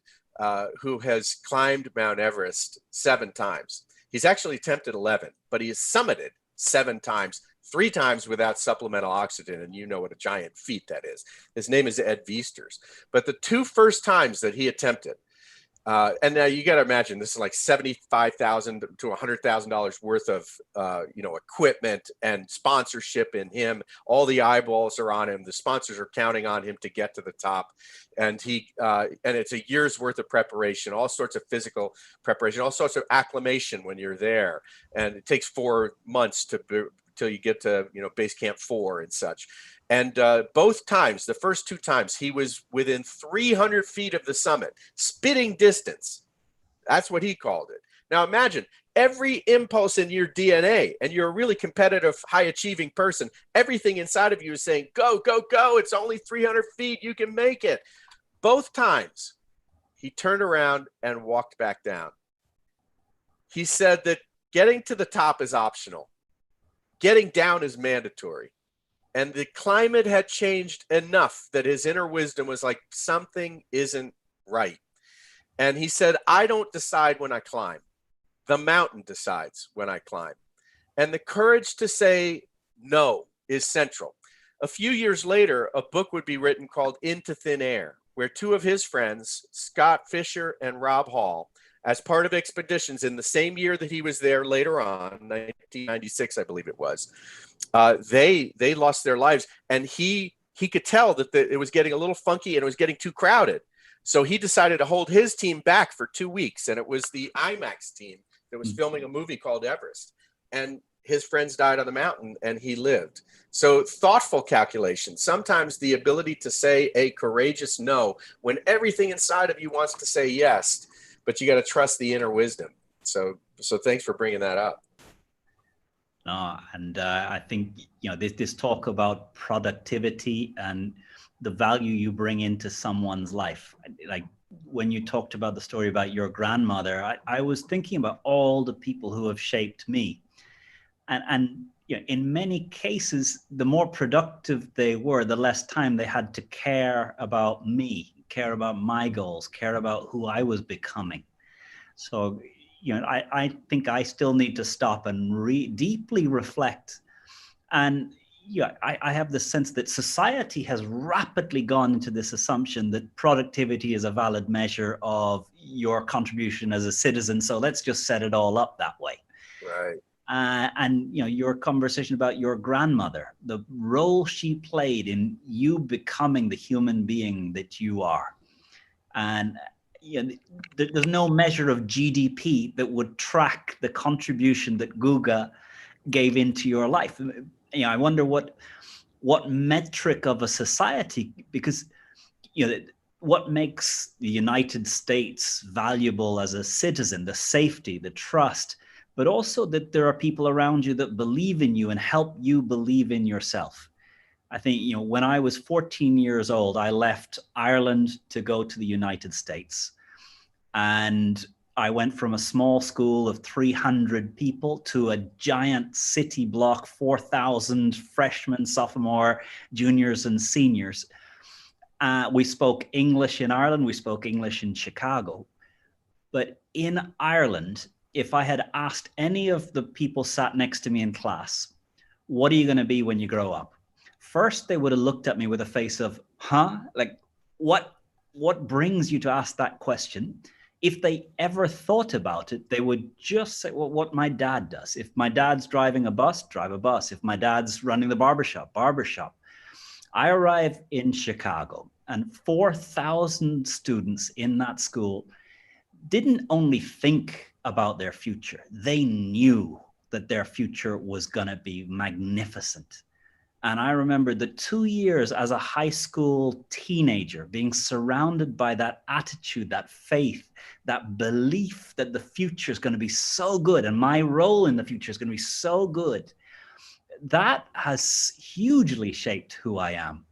who has climbed Mount Everest 7 times. He's actually attempted 11, but he has summited 7 times, 3 times without supplemental oxygen. And you know what a giant feat that is. His name is Ed Viesters. But the 2 first times that he attempted, And now you got to imagine this is like $75,000 to $100,000 worth of equipment and sponsorship in him. All the eyeballs are on him. The sponsors are counting on him to get to the top, and it's a year's worth of preparation, all sorts of physical preparation, all sorts of acclimation when you're there, and it takes 4 months till you get to base camp 4 and such. And both times, the first 2 times, he was within 300 feet of the summit, spitting distance. That's what he called it. Now imagine every impulse in your DNA, and you're a really competitive, high-achieving person. Everything inside of you is saying, go, go, go. It's only 300 feet. You can make it. Both times, he turned around and walked back down. He said that getting to the top is optional. Getting down is mandatory. And the climate had changed enough that his inner wisdom was like, something isn't right. And he said, I don't decide when I climb. The mountain decides when I climb. And the courage to say no is central. A few years later, a book would be written called Into Thin Air, where 2 of his friends, Scott Fisher and Rob Hall, as part of expeditions in the same year that he was there later on, 1996, I believe it was, they lost their lives. And he could tell that it was getting a little funky and it was getting too crowded. So he decided to hold his team back for 2 weeks. And it was the IMAX team that was filming a movie called Everest. And his friends died on the mountain and he lived. So thoughtful calculation, sometimes the ability to say a courageous no when everything inside of you wants to say yes, but you got to trust the inner wisdom. So thanks for bringing that up. And I think, this talk about productivity and the value you bring into someone's life. Like when you talked about the story about your grandmother, I was thinking about all the people who have shaped me. And in many cases, the more productive they were, the less time they had to care about me, care about my goals, care about who I was becoming. So, I think I still need to stop and deeply reflect. And I have the sense that society has rapidly gone into this assumption that productivity is a valid measure of your contribution as a citizen. So let's just set it all up that way. Right. And your conversation about your grandmother, the role she played in you becoming the human being that you are. And there's no measure of GDP that would track the contribution that Guga gave into your life. I wonder what metric of a society, because what makes the United States valuable as a citizen, the safety, the trust, but also that there are people around you that believe in you and help you believe in yourself. I think, when I was 14 years old, I left Ireland to go to the United States. And I went from a small school of 300 people to a giant city block, 4,000 freshmen, sophomore, juniors, and seniors. We spoke English in Ireland. We spoke English in Chicago. But in Ireland, if I had asked any of the people sat next to me in class, what are you going to be when you grow up? First, they would have looked at me with a face of, huh? Like, what brings you to ask that question? If they ever thought about it, they would just say, well, what my dad does. If my dad's driving a bus, drive a bus. If my dad's running the barbershop. I arrived in Chicago, and 4,000 students in that school didn't only think about their future. They knew that their future was going to be magnificent. And I remember the 2 years as a high school teenager being surrounded by that attitude, that faith, that belief that the future is going to be so good and my role in the future is going to be so good. That has hugely shaped who I am.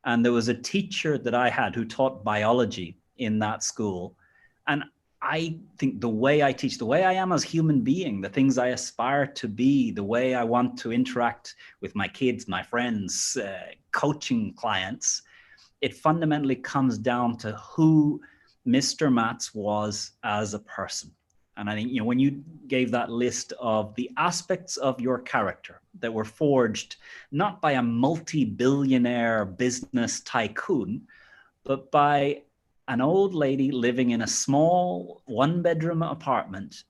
And there was a teacher that I had who taught biology in that school. And I think the way I teach, the way I am as a human being, the things I aspire to be, the way I want to interact with my kids, my friends, coaching clients, it fundamentally comes down to who Mr. Matz was as a person. And I think, when you gave that list of the aspects of your character that were forged, not by a multi-billionaire business tycoon, but by an old lady living in a small one-bedroom apartment,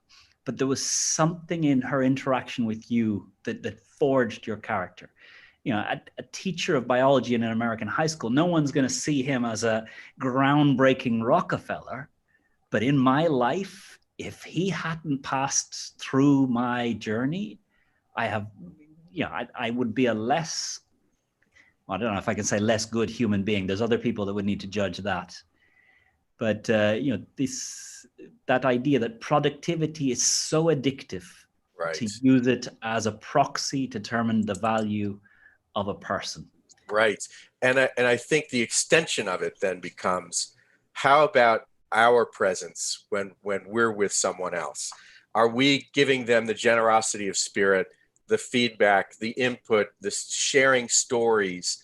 but there was something in her interaction with you that forged your character. A teacher of biology in an American high school, no one's going to see him as a groundbreaking Rockefeller. But in my life, if he hadn't passed through my journey, I would be a less, I don't know if I can say less good human being. There's other people that would need to judge that. But that idea that productivity is so addictive, Right. to use it as a proxy to determine the value of a person. Right. And I think the extension of it then becomes, how about our presence when we're with someone else? Are we giving them the generosity of spirit, the feedback, the input, the sharing stories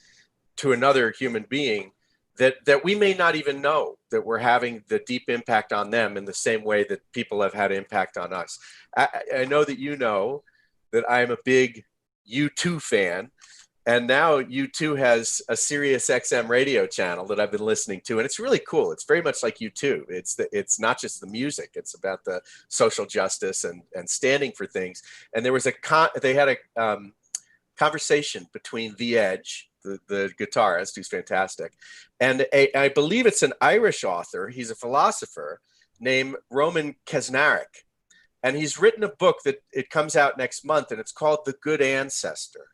to another human being that we may not even know that we're having the deep impact on them in the same way that people have had impact on us? I know that you know that I'm a big U2 fan. And now U2 has a Sirius XM radio channel that I've been listening to, and it's really cool. It's very much like U2. It's not just the music; it's about the social justice and standing for things. And there was they had a conversation between The Edge, the guitarist, who's fantastic, and I believe it's an Irish author. He's a philosopher named Roman Kesnarek, and he's written a book that it comes out next month, and it's called The Good Ancestor.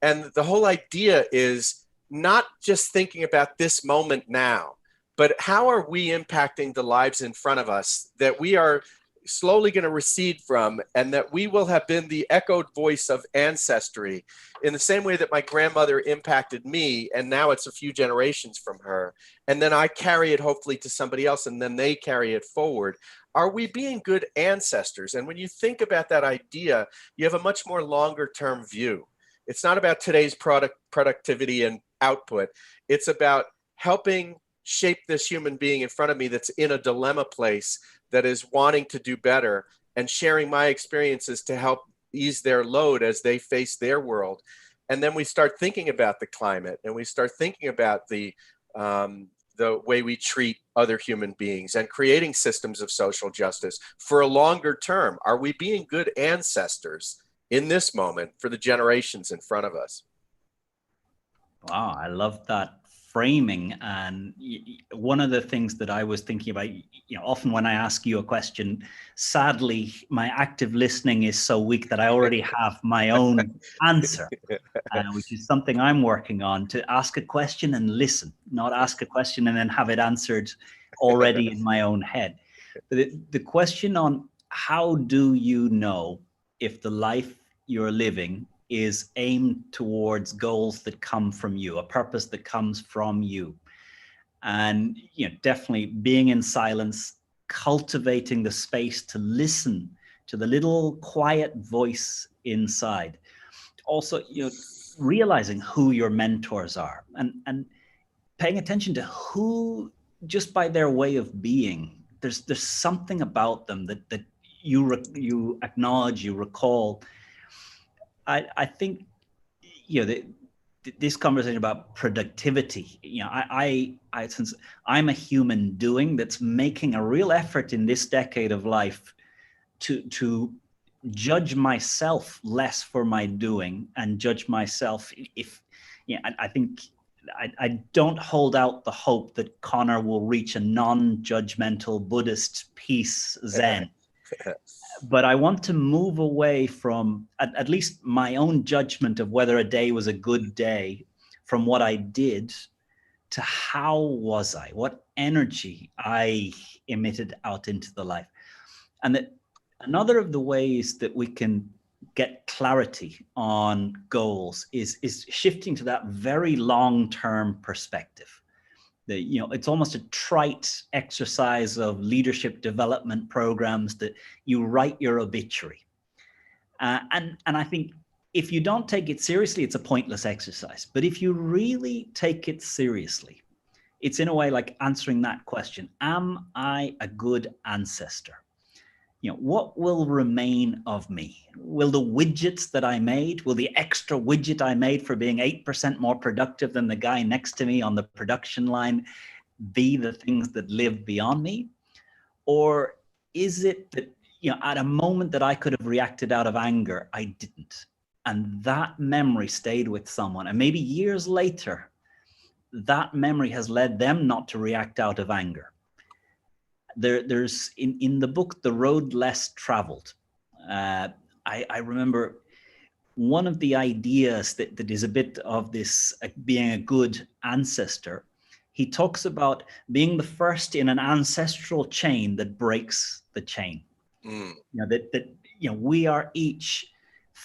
And the whole idea is not just thinking about this moment now, but how are we impacting the lives in front of us that we are slowly going to recede from, and that we will have been the echoed voice of ancestry in the same way that my grandmother impacted me, and now it's a few generations from her. And then I carry it hopefully to somebody else, and then they carry it forward. Are we being good ancestors? And when you think about that idea, you have a much more longer term view. It's not about today's productivity and output. It's about helping shape this human being in front of me that's in a dilemma place, that is wanting to do better, and sharing my experiences to help ease their load as they face their world. And then we start thinking about the climate, and we start thinking about the way we treat other human beings, and creating systems of social justice for a longer term. Are we being good ancestors in this moment for the generations in front of us? Wow, I love that framing. And one of the things that I was thinking about, often when I ask you a question, sadly, my active listening is so weak that I already have my own answer, which is something I'm working on, to ask a question and listen, not ask a question and then have it answered already in my own head. The question on how do you know if the life you're living is aimed towards goals that come from you, a purpose that comes from you. And definitely being in silence, cultivating the space to listen to the little quiet voice inside. Also, realizing who your mentors are, and paying attention to who, just by their way of being, there's something about them that you acknowledge, you recall. I think, this conversation about productivity, I since I'm a human doing that's making a real effort in this decade of life to judge myself less for my doing, and judge myself I think I don't hold out the hope that Conor will reach a non-judgmental Buddhist peace Zen. But I want to move away from at least my own judgment of whether a day was a good day, from what I did, to how was I, what energy I emitted out into the life. And that another of the ways that we can get clarity on goals is shifting to that very long-term perspective. It's almost a trite exercise of leadership development programs that you write your obituary. And I think if you don't take it seriously, it's a pointless exercise. But if you really take it seriously, it's in a way like answering that question: am I a good ancestor? What will remain of me? Will the widgets that I made, will the extra widget I made for being 8% more productive than the guy next to me on the production line, be the things that live beyond me? Or is it that, at a moment that I could have reacted out of anger, I didn't? And that memory stayed with someone. And maybe years later, that memory has led them not to react out of anger. There's in the book, The Road Less Traveled, I remember one of the ideas that is a bit of this being a good ancestor. He talks about being the first in an ancestral chain that breaks the chain. We are each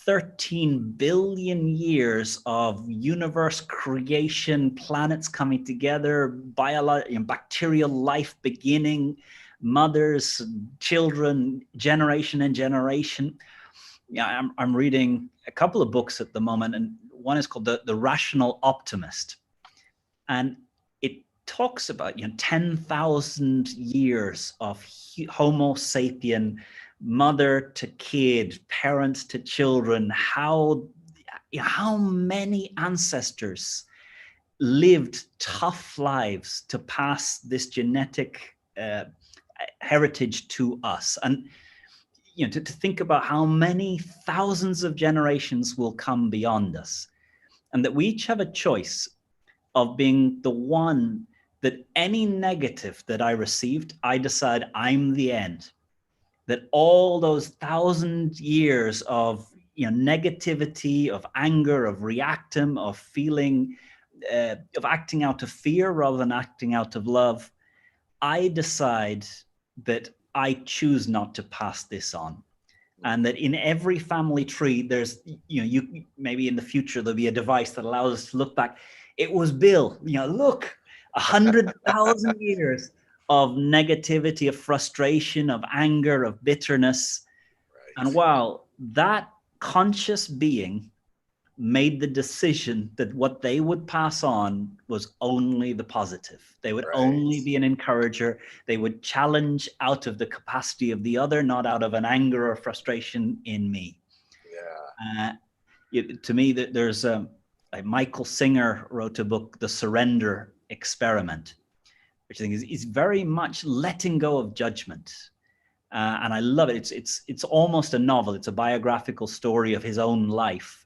13 billion years of universe creation, planets coming together, bacterial life beginning, mothers, children, generation and generation. I'm reading a couple of books at the moment, and one is called The Rational Optimist. And it talks about 10,000 years of Homo sapien, mother to kid, parents to children, how many ancestors lived tough lives to pass this genetic heritage to us. And to think about how many thousands of generations will come beyond us, and that we each have a choice of being the one that any negative that I received, I decide I'm the end. That all those 1,000 years of negativity, of anger, of reacting, of feeling, of acting out of fear rather than acting out of love, I decide that I choose not to pass this on. And that in every family tree, there's, you maybe in the future, there'll be a device that allows us to look back. It was Bill, look, 100,000 years of negativity, of frustration, of anger, of bitterness. Right. And wow, that conscious being made the decision that what they would pass on was only the positive. They would only be an encourager. They would challenge out of the capacity of the other, not out of an anger or frustration in me. To me, there's Michael Singer wrote a book, The Surrender Experiment, which I think is very much letting go of judgment. And I love it. It's almost a novel. It's a biographical story of his own life,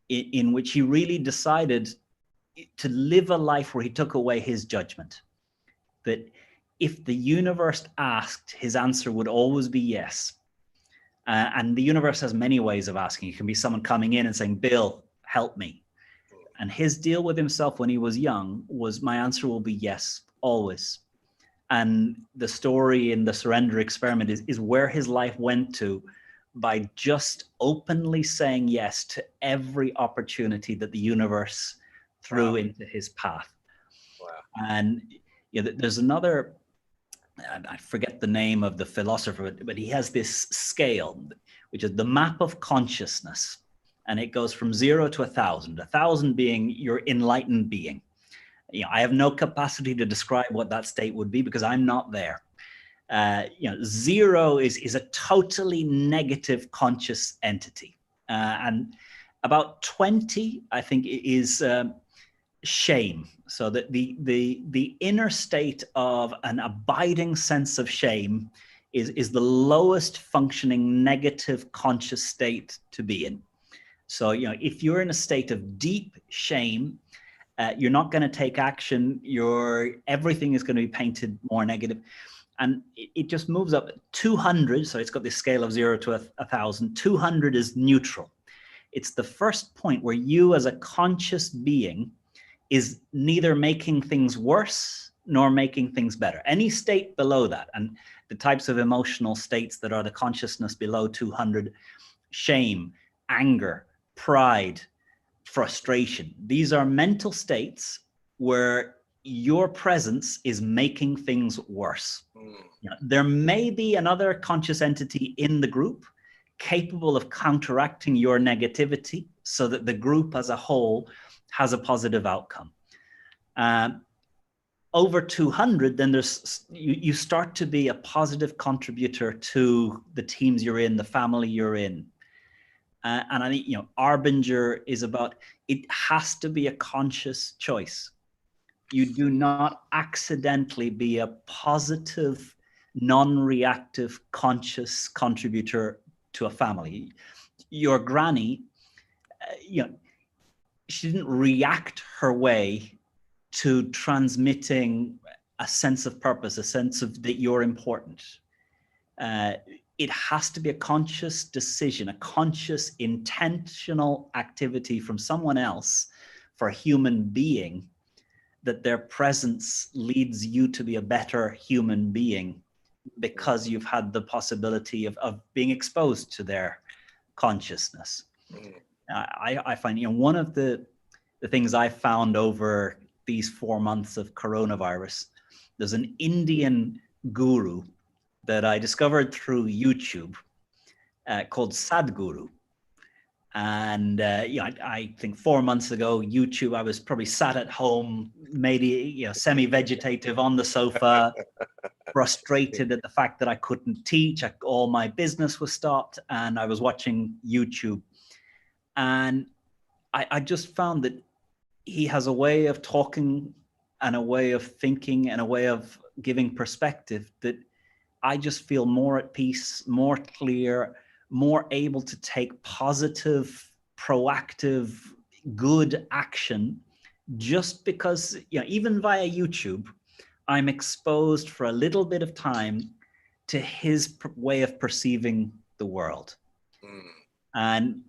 in which he really decided to live a life where he took away his judgment. That if the universe asked, his answer would always be yes. And the universe has many ways of asking. It can be someone coming in and saying, Bill, help me. And his deal with himself when he was young was, my answer will be yes, always. And the story in The Surrender Experiment is where his life went to by just openly saying yes to every opportunity that the universe threw into his path. Wow. And there's another, I forget the name of the philosopher, but he has this scale, which is the map of consciousness. And it goes from 0 to 1,000, 1,000 being your enlightened being. I have no capacity to describe what that state would be because I'm not there. 0 is a totally negative conscious entity. And about 20, I think, is shame. So that the inner state of an abiding sense of shame is the lowest functioning negative conscious state to be in. So, if you're in a state of deep shame, you're not going to take action. Everything is going to be painted more negative. And it just moves up 200. So it's got this scale of 0 to 1,000. 200 is neutral. It's the first point where you as a conscious being is neither making things worse nor making things better. Any state below that, and the types of emotional states that are the consciousness below 200, shame, anger, pride, frustration. These are mental states where your presence is making things worse. There may be another conscious entity in the group capable of counteracting your negativity so that the group as a whole has a positive outcome. Over 200, then you start to be a positive contributor to the teams you're in, the family you're in. And I think, Arbinger is about, it has to be a conscious choice you do not accidentally be a positive, non-reactive, conscious contributor to a family. Your granny, she didn't react her way to transmitting a sense of purpose, a sense of that you're important. It has to be a conscious decision, a conscious, intentional activity from someone else for a human being, that their presence leads you to be a better human being because you've had the possibility of being exposed to their consciousness. I find, one of the things I found over these 4 months of coronavirus, there's an Indian guru that I discovered through YouTube called Sadhguru. And I think 4 months ago, YouTube, I was probably sat at home, maybe semi-vegetative on the sofa, frustrated at the fact that I couldn't teach. All my business was stopped, and I was watching YouTube. And I just found that he has a way of talking and a way of thinking and a way of giving perspective that I just feel more at peace, more clear, more able to take positive, proactive, good action, just because, even via YouTube, I'm exposed for a little bit of time to his way of perceiving the world. And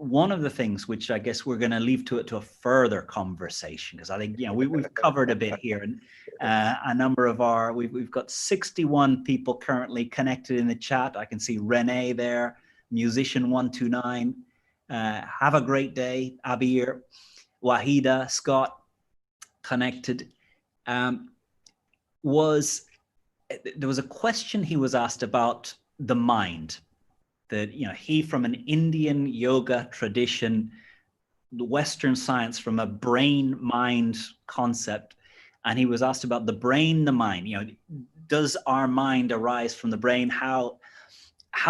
one of the things which I guess we're going to leave to a further conversation, because I think, we've covered a bit here, and a number of we've got 61 people currently connected in the chat. I can see Renee there, Musician 129. Have a great day, Abir, Wahida, Scott, connected. There was a question he was asked about the mind. That, he from an Indian yoga tradition, the Western science from a brain-mind concept, and he was asked about the brain, the mind. Does our mind arise from the brain? How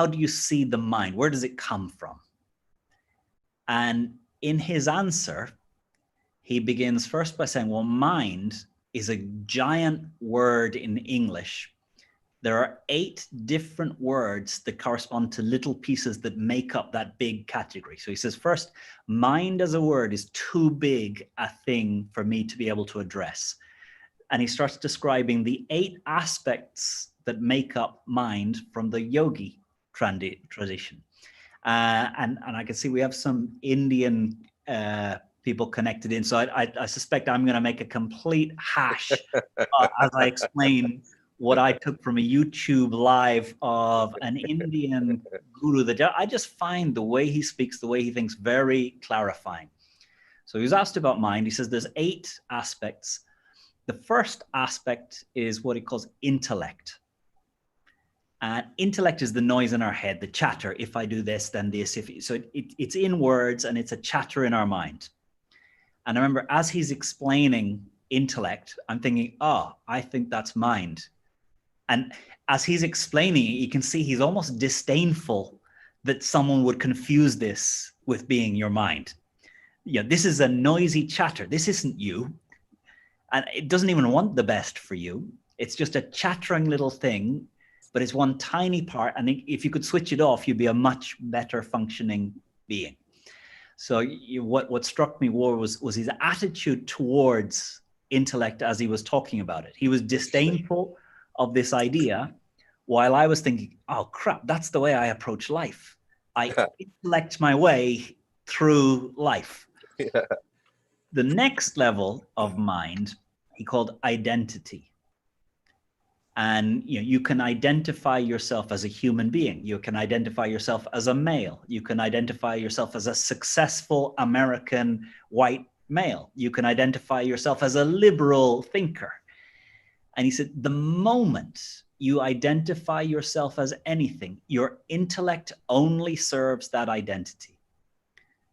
do you see the mind? Where does it come from? And in his answer, he begins first by saying, well, mind is a giant word in English. There are 8 different words that correspond to little pieces that make up that big category. So he says, first, mind as a word is too big a thing for me to be able to address. And he starts describing the 8 aspects that make up mind from the yogi tradition. And I can see we have some Indian people connected in. So I suspect I'm going to make a complete hash as I explain what I took from a YouTube live of an Indian guru that I just find the way he speaks, the way he thinks, very clarifying. So he was asked about mind. He says there's 8 aspects. The first aspect is what he calls intellect. And intellect is the noise in our head, the chatter. If I do this, then this. It's in words, and it's a chatter in our mind. And I remember as he's explaining intellect, I'm thinking, I think that's mind. And as he's explaining it, you can see he's almost disdainful that someone would confuse this with being your mind. This is a noisy chatter. This isn't you. And it doesn't even want the best for you. It's just a chattering little thing, but it's one tiny part. And if you could switch it off, you'd be a much better functioning being. So what struck me was his attitude towards intellect as he was talking about it. He was disdainful of this idea, while I was thinking, oh crap, that's the way I approach life. I intellect my way through life. Yeah. The next level of mind, he called identity. And you can identify yourself as a human being. You can identify yourself as a male. You can identify yourself as a successful American white male. You can identify yourself as a liberal thinker. And he said, the moment you identify yourself as anything, your intellect only serves that identity.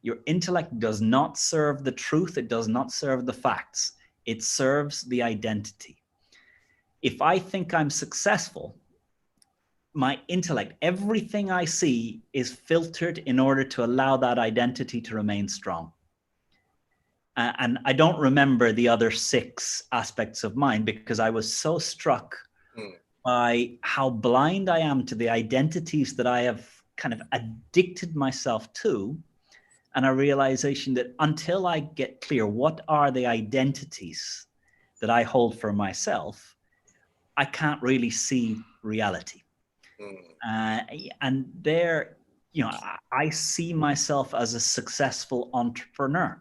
Your intellect does not serve the truth. It does not serve the facts. It serves the identity. If I think I'm successful, my intellect, everything I see is filtered in order to allow that identity to remain strong. And I don't remember the other 6 aspects of mine because I was so struck by how blind I am to the identities that I have kind of addicted myself to, and a realization that until I get clear what are the identities that I hold for myself, I can't really see reality. And there, I see myself as a successful entrepreneur.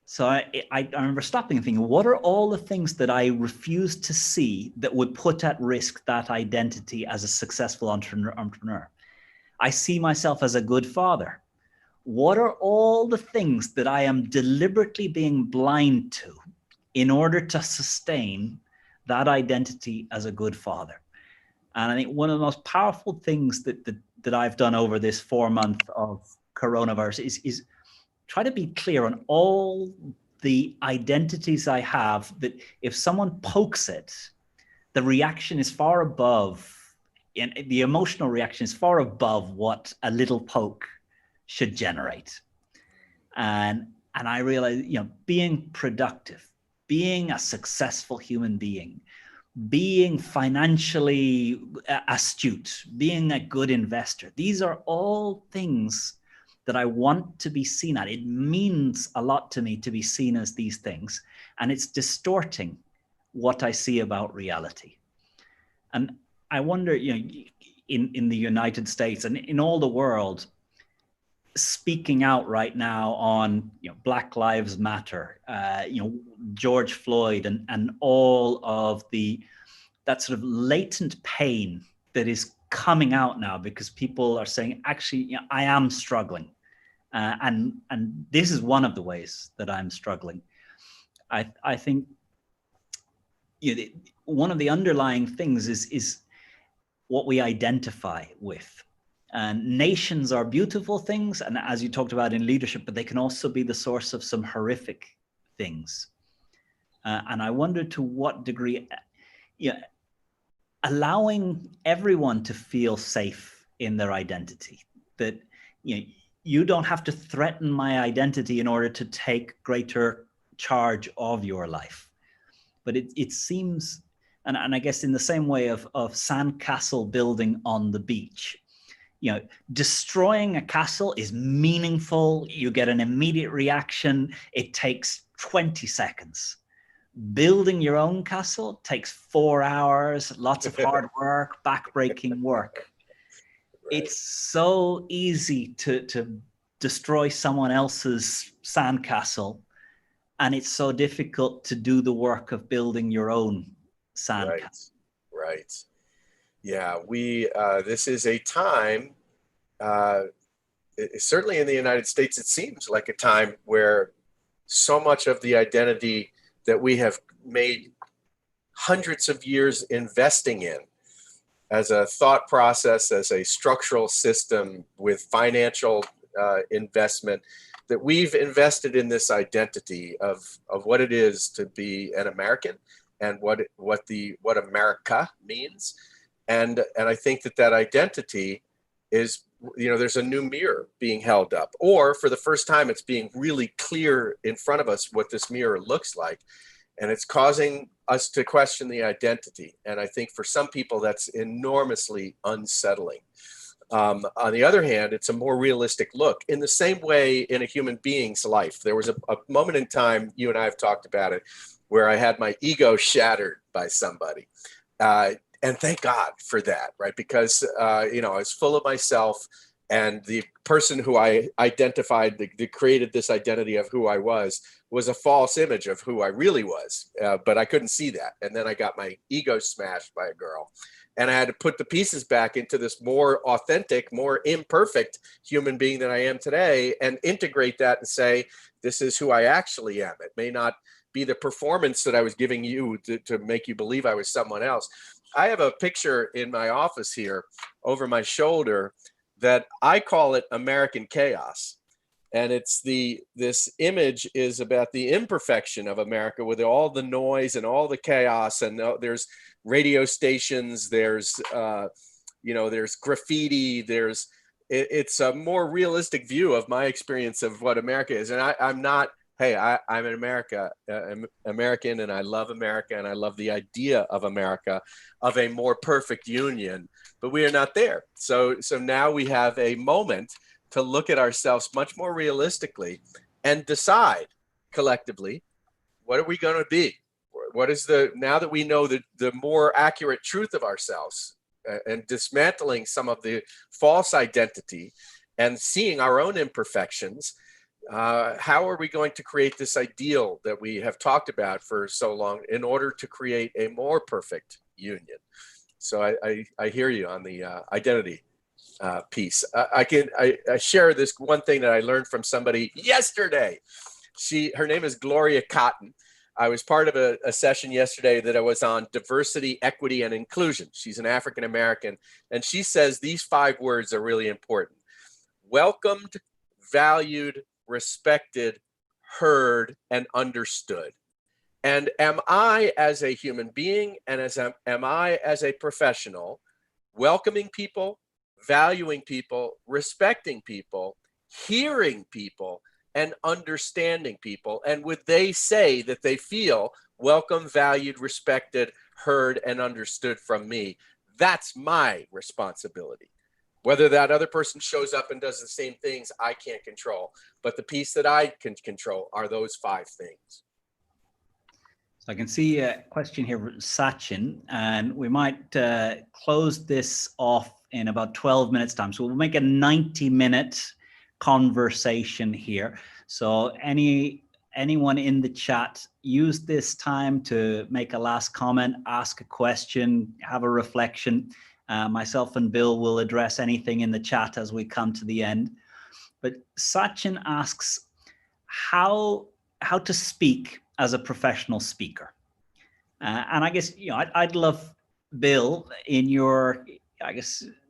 So I remember stopping and thinking, what are all the things that I refuse to see that would put at risk that identity as a successful entrepreneur? I see myself as a good father. What are all the things that I am deliberately being blind to in order to sustain that identity as a good father? And I think one of the most powerful things that I've done over this 4 month of coronavirus is try to be clear on all the identities I have, that if someone pokes it, the reaction is far above, and the emotional reaction is far above what a little poke should generate. And I realized, being productive, being a successful human being, being financially astute, being a good investor, these are all things that I want to be seen at. It means a lot to me to be seen as these things, and it's distorting what I see about reality. And I wonder, in the United States and in all the world, speaking out right now on Black Lives Matter, George Floyd, and all of that sort of latent pain that is coming out now, because people are saying, actually, I am struggling, and this is one of the ways that I'm struggling. I think one of the underlying things is what we identify with. And nations are beautiful things, and as you talked about in leadership, but they can also be the source of some horrific things. And I wonder to what degree, allowing everyone to feel safe in their identity, that you don't have to threaten my identity in order to take greater charge of your life. But it seems, and I guess in the same way of sandcastle building on the beach, destroying a castle is meaningful. You get an immediate reaction. It takes 20 seconds. Building your own castle takes 4 hours, lots of hard work, backbreaking work. Right. It's so easy to destroy someone else's sandcastle, and it's so difficult to do the work of building your own sandcastle. Right. Yeah, this is a time, certainly in the United States, it seems like a time where so much of the identity that we have made hundreds of years investing in as a thought process, as a structural system with financial investment, that we've invested in this identity of what it is to be an American and what America means. And I think that identity is, there's a new mirror being held up, or for the first time, it's being really clear in front of us what this mirror looks like. And it's causing us to question the identity. And I think for some people, that's enormously unsettling. On the other hand, it's a more realistic look. In the same way, in a human being's life, there was a moment in time, you and I have talked about it, where I had my ego shattered by somebody. And thank God for that, right? Because, I was full of myself, and the person who I identified, that created this identity of who I was a false image of who I really was. But I couldn't see that. And then I got my ego smashed by a girl. And I had to put the pieces back into this more authentic, more imperfect human being than I am today, and integrate that and say, this is who I actually am. It may not be the performance that I was giving you to make you believe I was someone else. I have a picture in my office here over my shoulder that I call it American Chaos. And this image is about the imperfection of America, with all the noise and all the chaos. And there's radio stations, there's graffiti, it's a more realistic view of my experience of what America is. And I'm not hey, I'm an American, and I love America, and I love the idea of America, of a more perfect union, but we are not there. So now we have a moment to look at ourselves much more realistically and decide collectively, what are we going to be? What is now that we know the more accurate truth of ourselves, and dismantling some of the false identity and seeing our own imperfections, how are we going to create this ideal that we have talked about for so long in order to create a more perfect union? So I hear you on the identity piece. I share this one thing that I learned from somebody yesterday. Her name is Gloria Cotton. I was part of a session yesterday that I was on diversity, equity, and inclusion. She's an African American, and she says these 5 words are really important: welcomed, valued, respected, heard, and understood. And am I, as a human being, and am I as a professional, welcoming people, valuing people, respecting people, hearing people, and understanding people? And would they say that they feel welcome, valued, respected, heard, and understood from me? That's my responsibility. Whether that other person shows up and does the same things, I can't control. But the piece that I can control are those 5 things. So I can see a question here from Sachin, and we might close this off in about 12 minutes time. So we'll make a 90-minute conversation here. So anyone in the chat, use this time to make a last comment, ask a question, have a reflection. Myself and Bill will address anything in the chat as we come to the end. But Sachin asks how to speak as a professional speaker. And I guess, I'd love, Bill, in your,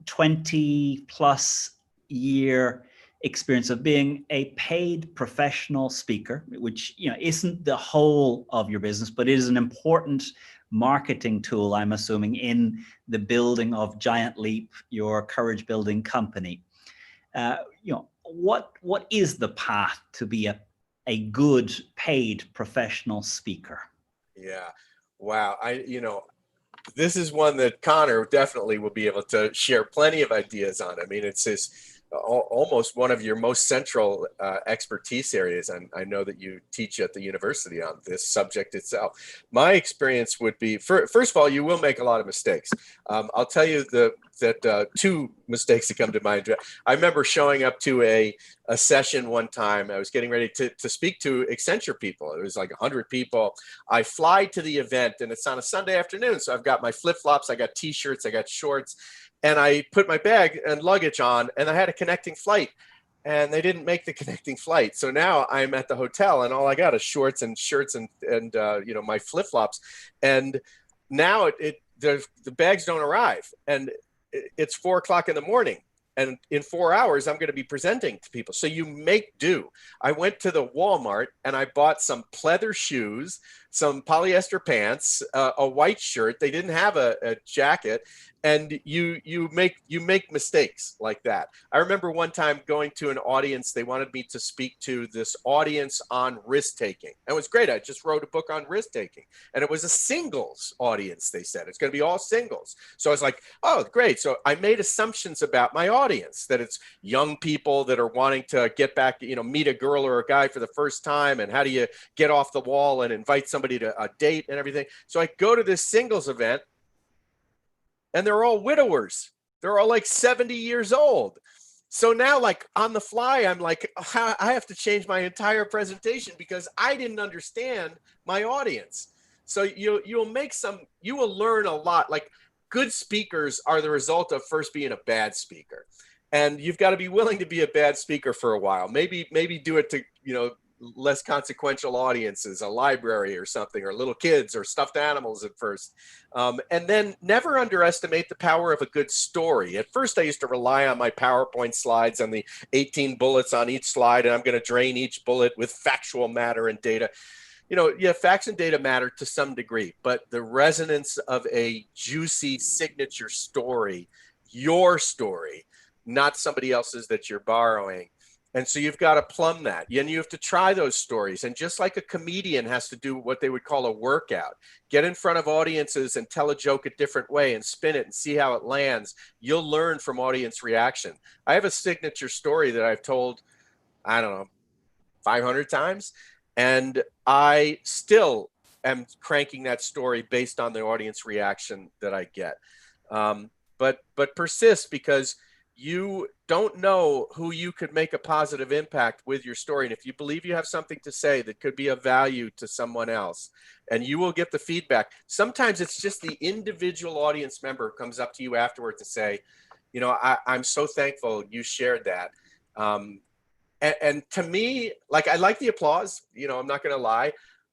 20 plus year experience of being a paid professional speaker, which, isn't the whole of your business, but it is an important marketing tool, I'm assuming, in the building of Giant Leap, your courage building company. What is the path to be a good paid professional speaker? Yeah. Wow. This is one that Conor definitely will be able to share plenty of ideas on. I mean, it's almost one of your most central expertise areas. And I know that you teach at the university on this subject itself. My experience would be, first of all, you will make a lot of mistakes. I'll tell you that 2 mistakes that come to mind. I remember showing up to a session one time. I was getting ready to speak to Accenture people. It was like 100 people. I fly to the event, and it's on a Sunday afternoon. So I've got my flip-flops, I got T-shirts, I got shorts, and I put my bag and luggage on, and I had a connecting flight, and they didn't make the connecting flight. So now I'm at the hotel, and all I got is shorts and shirts and my flip-flops. And now the bags don't arrive, and it's 4:00 in the morning. And in 4 hours, I'm going to be presenting to people. So you make do. I went to the Walmart and I bought some pleather shoes, some polyester pants, a white shirt. They didn't have a jacket. And you make mistakes like that. I remember one time going to an audience. They wanted me to speak to this audience on risk taking. It was great. I just wrote a book on risk taking, and it was a singles audience. They said it's going to be all singles. So I was like, oh, great. So I made assumptions about my audience, that it's young people that are wanting to get back, meet a girl or a guy for the first time, and how do you get off the wall and invite somebody to a date and everything. So I go to this singles event, and they're all widowers. They're all like 70 years old. So now, like on the fly, I'm like, I have to change my entire presentation because I didn't understand my audience. So you will learn a lot. Like, good speakers are the result of first being a bad speaker. And you've got to be willing to be a bad speaker for a while. Maybe do it to, less consequential audiences, a library or something, or little kids or stuffed animals at first. And then never underestimate the power of a good story. At first, I used to rely on my PowerPoint slides and the 18 bullets on each slide, and I'm going to drain each bullet with factual matter and data. Facts and data matter to some degree, but the resonance of a juicy signature story, your story, not somebody else's that you're borrowing, And so you've got to plumb that. And you have to try those stories. And just like a comedian has to do what they would call a workout, get in front of audiences and tell a joke a different way and spin it and see how it lands, you'll learn from audience reaction. I have a signature story that I've told, I don't know, 500 times. And I still am cranking that story based on the audience reaction that I get. But persist, because you don't know who you could make a positive impact with your story. And if you believe you have something to say that could be of value to someone else, and you will get the feedback. Sometimes it's just the individual audience member who comes up to you afterward to say, you know, I'm so thankful you shared that. And to me, like, I like the applause, you know, I'm not going to lie,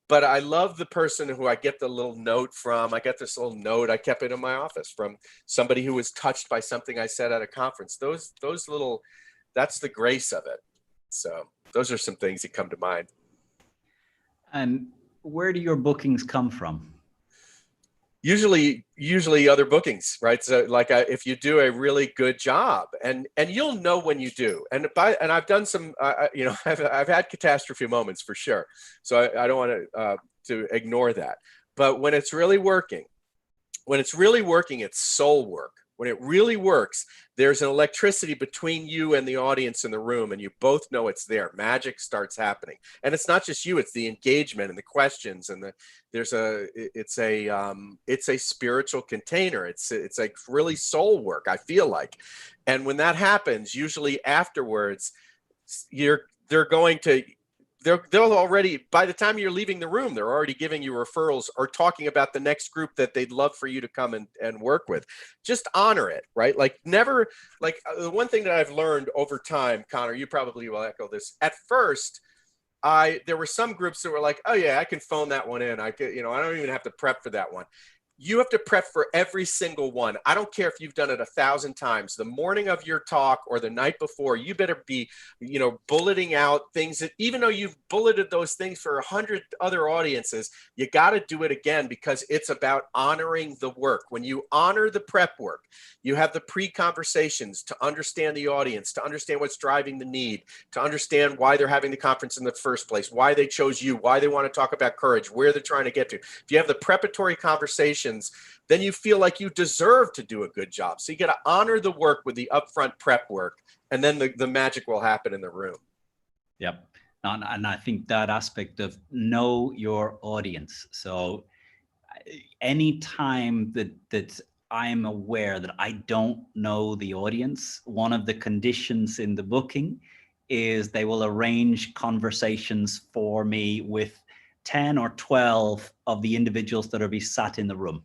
but I love the person who I get the little note from. I get this little note, I kept it in my office, from somebody who was touched by something I said at a conference. Those little, that's the grace of it. So those are some things that come to mind. And where do your bookings come from? Usually other bookings, right? So like, if you do a really good job, and you'll know when you do, and I've done some, you know, I've had catastrophe moments for sure. So I don't want to ignore that. But when it's really working, it's soul work. When it really works, there's an electricity between you and the audience in the room, and you both know it's there. Magic starts happening. And it's not just you, it's the engagement and the questions, and it's a spiritual container. It's like really soul work, I feel like. And when that happens, usually afterwards, they'll already, by the time you're leaving the room, they're already giving you referrals or talking about the next group that they'd love for you to come and work with. Just honor it, right? Like, never, like, the one thing that I've learned over time, Conor, you probably will echo this. At first, there were some groups that were like, oh yeah, I can phone that one in. I don't even have to prep for that one. You have to prep for every single one. I don't care if you've done it 1,000 times. The morning of your talk or the night before, you better be, you know, bulleting out things that, even though you've bulleted those things for 100 other audiences, you got to do it again, because it's about honoring the work. When you honor the prep work, you have the pre-conversations to understand the audience, to understand what's driving the need, to understand why they're having the conference in the first place, why they chose you, why they want to talk about courage, where they're trying to get to. If you have the preparatory conversations, then you feel like you deserve to do a good job. So you got to honor the work with the upfront prep work, and then the magic will happen in the room. Yep. And I think that aspect of know your audience. So anytime that I'm aware that I don't know the audience, one of the conditions in the booking is they will arrange conversations for me with 10 or 12 of the individuals that will be sat in the room.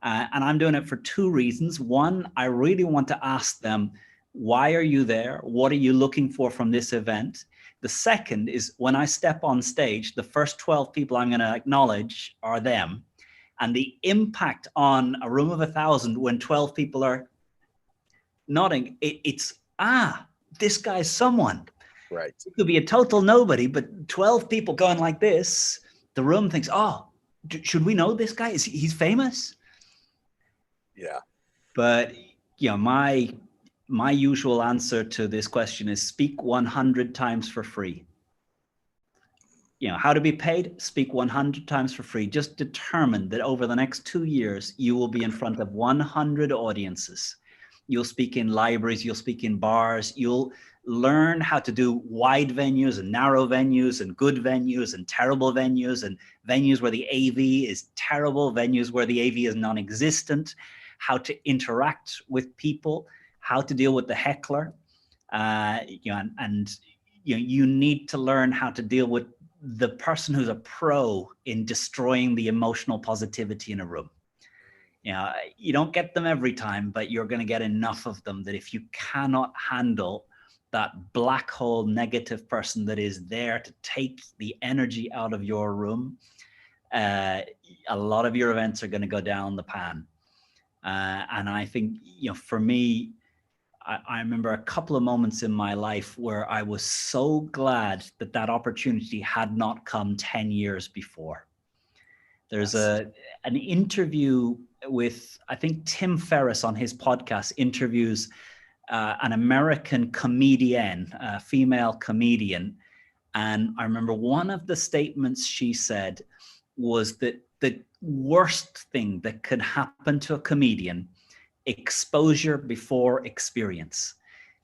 And I'm doing it for two reasons. One, I really want to ask them, why are you there? What are you looking for from this event? The second is, when I step on stage, the first 12 people I'm going to acknowledge are them. And the impact on a room of 1,000 when 12 people are nodding, it's this guy's someone. Right. It could be a total nobody, but 12 people going like this, the room thinks, should we know this guy? He's famous? Yeah. But, you know, my usual answer to this question is speak 100 times for free. You know, how to be paid? Speak 100 times for free. Just determine that over the next 2 years, you will be in front of 100 audiences. You'll speak in libraries, you'll speak in bars, you'll learn how to do wide venues and narrow venues and good venues and terrible venues and venues where the AV is terrible, venues where the AV is non-existent, how to interact with people, how to deal with the heckler. You need to learn how to deal with the person who's a pro in destroying the emotional positivity in a room. You know, you don't get them every time, but you're going to get enough of them that if you cannot handle that black hole negative person that is there to take the energy out of your room, a lot of your events are going to go down the pan. And I think, you know, for me, I remember a couple of moments in my life where I was so glad that opportunity had not come 10 years before. There's an interview with, I think Tim Ferriss on his podcast interviews an American comedian, a female comedian. And I remember one of the statements she said was that the worst thing that could happen to a comedian, exposure before experience.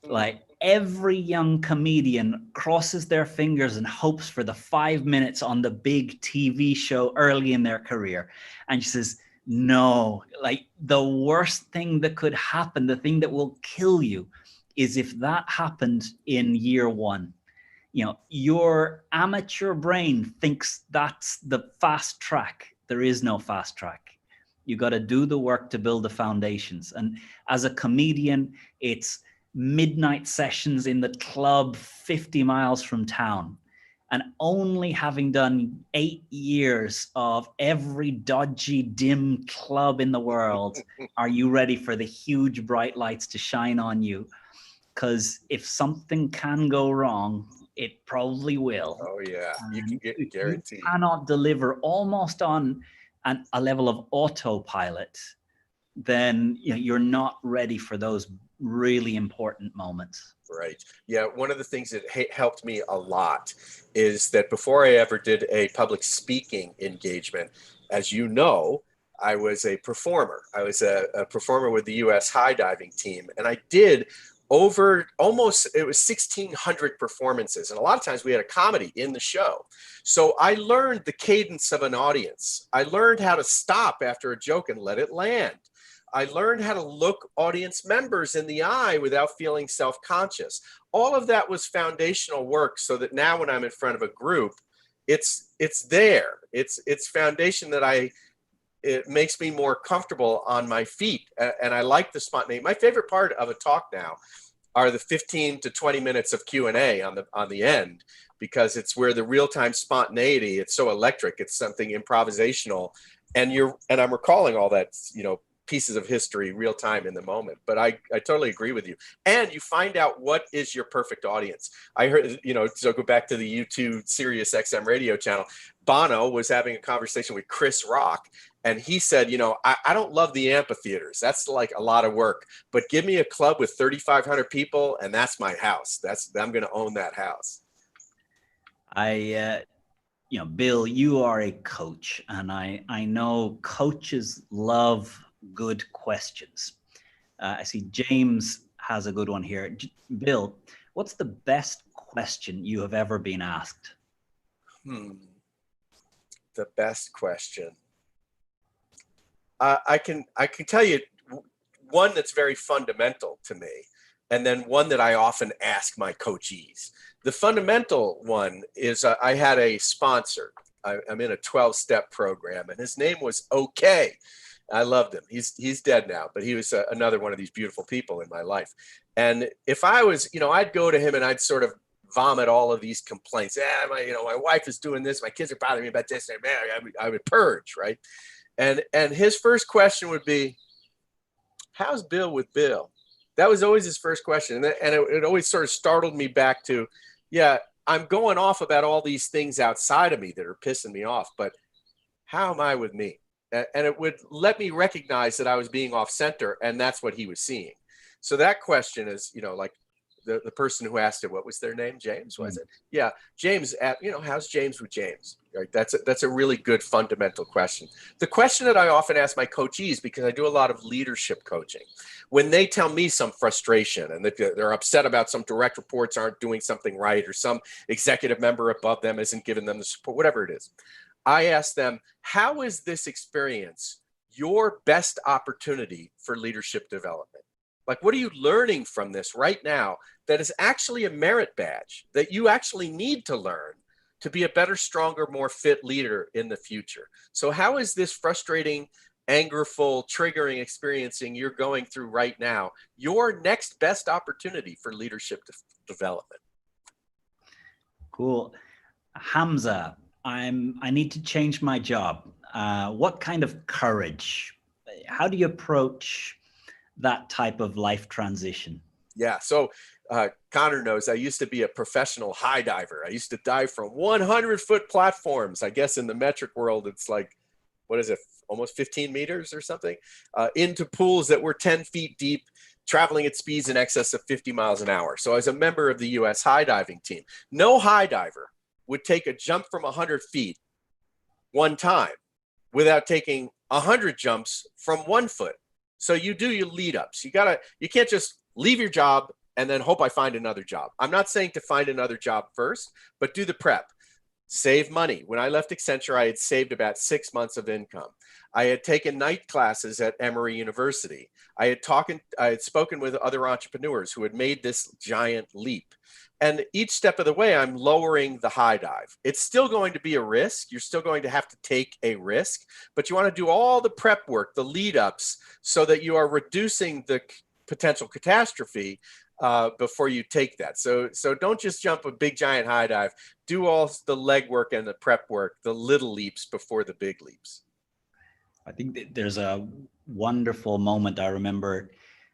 Like every young comedian crosses their fingers and hopes for the 5 minutes on the big TV show early in their career. And she says, no, like the worst thing that could happen, the thing that will kill you, is if that happened in year one. You know, your amateur brain thinks that's the fast track. There is no fast track. You got to do the work to build the foundations. And as a comedian, it's midnight sessions in the club 50 miles from town. And only having done 8 years of every dodgy, dim club in the world, are you ready for the huge bright lights to shine on you? Because if something can go wrong, it probably will. Oh yeah, you can get guaranteed. You cannot deliver almost on a level of autopilot, then you're not ready for those really important moments. Right. Yeah. One of the things that helped me a lot is that before I ever did a public speaking engagement, as you know, I was a performer. I was a performer with the U.S. high diving team, and I did over almost, it was 1,600 performances. And a lot of times we had a comedy in the show. So I learned the cadence of an audience. I learned how to stop after a joke and let it land. I learned how to look audience members in the eye without feeling self-conscious. All of that was foundational work so that now when I'm in front of a group, it's there. It's foundation that it makes me more comfortable on my feet. And I like the spontaneity. My favorite part of a talk now are the 15 to 20 minutes of Q&A on the end, because it's where the real-time spontaneity, it's so electric, it's something improvisational. And I'm recalling all that, pieces of history real time in the moment. But I totally agree with you. And you find out what is your perfect audience. I heard, so go back to the YouTube Sirius XM radio channel. Bono was having a conversation with Chris Rock, and he said, I don't love the amphitheaters. That's like a lot of work, but give me a club with 3,500 people and that's my house. I'm going to own that house. Bill, you are a coach, and I know coaches love good questions. I see James has a good one here. Bill, what's the best question you have ever been asked? The best question. I can tell you one that's very fundamental to me, and then one that I often ask my coachees. The fundamental one is I had a sponsor. I'm in a 12-step program, and his name was OK. I loved him. He's dead now, but he was another one of these beautiful people in my life. And if I was, I'd go to him and I'd sort of vomit all of these complaints. My wife is doing this. My kids are bothering me about this. I would purge, right? And his first question would be, how's Bill with Bill? That was always his first question. And it always sort of startled me back to, yeah, I'm going off about all these things outside of me that are pissing me off, but how am I with me? And it would let me recognize that I was being off center, and that's what he was seeing. So that question is, like the person who asked it, what was their name? James, was it? Yeah, James. How's James with James? Right. That's a really good fundamental question. The question that I often ask my coachees, because I do a lot of leadership coaching, when they tell me some frustration and that they're upset about some direct reports aren't doing something right, or some executive member above them isn't giving them the support, whatever it is, I ask them, how is this experience your best opportunity for leadership development? Like, what are you learning from this right now that is actually a merit badge that you actually need to learn to be a better, stronger, more fit leader in the future? So how is this frustrating, angerful, triggering experiencing you're going through right now your next best opportunity for leadership development? Cool. Hamza, I need to change my job. What kind of courage? How do you approach that type of life transition? Yeah. So Conor knows I used to be a professional high diver. I used to dive from 100-foot platforms. I guess in the metric world, it's like, what is it? Almost 15 meters or something, into pools that were 10 feet deep. traveling at speeds in excess of 50 miles an hour. So I was a member of the U.S. high diving team. No high diver would take a jump from 100 feet one time without taking 100 jumps from 1 foot. So you do your lead ups. You can't just leave your job and then hope I find another job. I'm not saying to find another job first, but do the prep. Save money. When I left Accenture, I had saved about 6 months of income. I had taken night classes at Emory University. I had spoken with other entrepreneurs who had made this giant leap. And each step of the way, I'm lowering the high dive. It's still going to be a risk. You're still going to have to take a risk, but you want to do all the prep work, the lead ups, so that you are reducing the potential catastrophe before you take that. So don't just jump a big giant high dive. Do all the legwork and the prep work, the little leaps before the big leaps. I think that there's a wonderful moment. I remember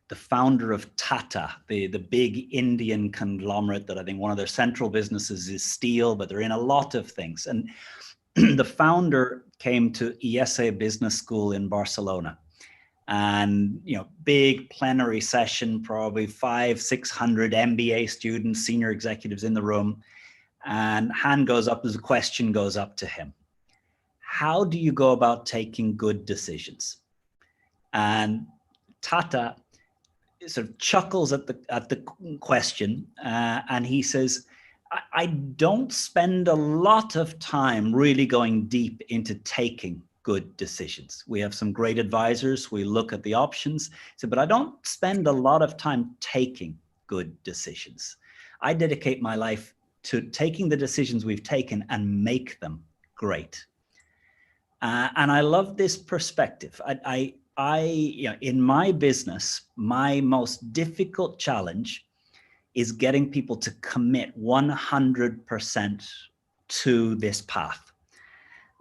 the founder of Tata, the big Indian conglomerate that I think one of their central businesses is steel, but they're in a lot of things. And the founder came to ESA Business School in Barcelona. And, big plenary session, probably 500-600 MBA students, senior executives in the room. And hand goes up as a question goes up to him. How do you go about taking good decisions? And Tata sort of chuckles at the question, and he says, I don't spend a lot of time really going deep into taking good decisions. We have some great advisors. We look at the options. But I don't spend a lot of time taking good decisions. I dedicate my life to taking the decisions we've taken and make them great. And I love this perspective. I in my business, my most difficult challenge is getting people to commit 100% to this path.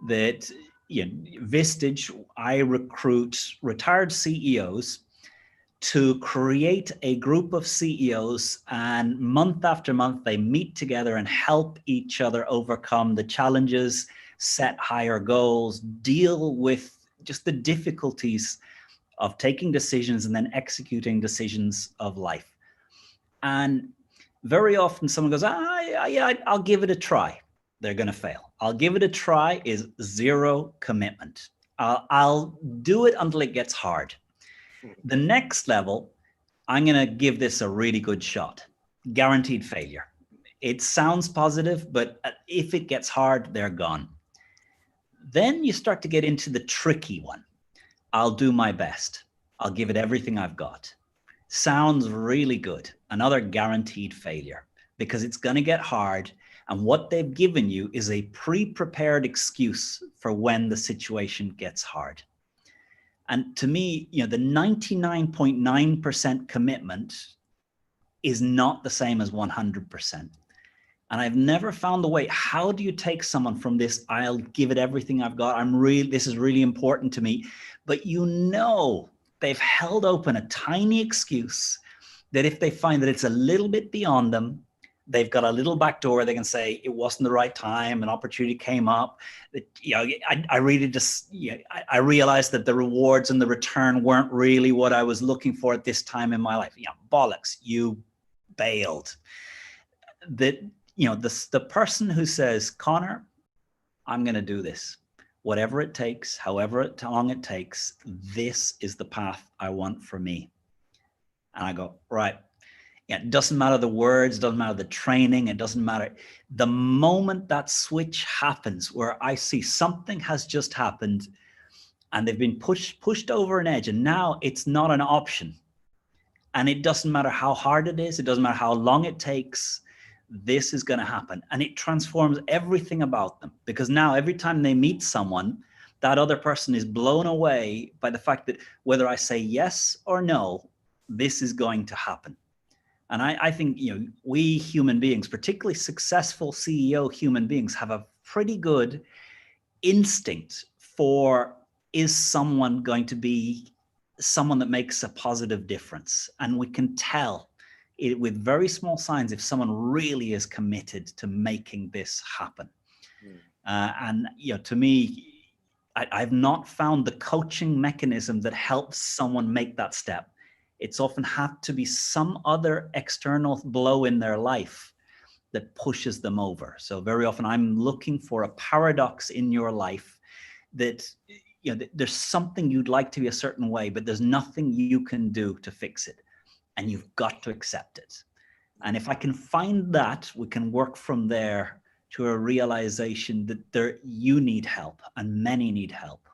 That, Vistage, I recruit retired CEOs to create a group of CEOs, and month after month, they meet together and help each other overcome the challenges, set higher goals, deal with just the difficulties of taking decisions and then executing decisions of life. And very often someone goes, I'll give it a try. They're going to fail. I'll give it a try is zero commitment. I'll do it until it gets hard. The next level, I'm going to give this a really good shot. Guaranteed failure. It sounds positive, but if it gets hard, they're gone. Then you start to get into the tricky one. I'll do my best. I'll give it everything I've got. Sounds really good. Another guaranteed failure because it's going to get hard. And what they've given you is a pre-prepared excuse for when the situation gets hard. And to me, the 99.9% commitment is not the same as 100%. And I've never found the way. How do you take someone from this, I'll give it everything I've got, this is really important to me, but they've held open a tiny excuse that if they find that it's a little bit beyond them, they've got a little back door. They can say it wasn't the right time, an opportunity came up. That I really just I realized that the rewards and the return weren't really what I was looking for at this time in my life. Bollocks, you bailed. That the person who says, Conor, I'm going to do this, whatever it takes, however long it takes. This is the path I want for me. And I go, right. It doesn't matter the words, doesn't matter the training, it doesn't matter. The moment that switch happens where I see something has just happened and they've been pushed over an edge and now it's not an option. And it doesn't matter how hard it is, it doesn't matter how long it takes, this is going to happen. And it transforms everything about them because now every time they meet someone, that other person is blown away by the fact that whether I say yes or no, this is going to happen. And I think, we human beings, particularly successful CEO human beings, have a pretty good instinct for, is someone going to be someone that makes a positive difference? And we can tell it with very small signs if someone really is committed to making this happen. And, to me, I've not found the coaching mechanism that helps someone make that step. It's often had to be some other external blow in their life that pushes them over. So very often I'm looking for a paradox in your life that, you know, there's something you'd like to be a certain way, but there's nothing you can do to fix it. And you've got to accept it. And if I can find that, we can work from there to a realization that you need help and many need help.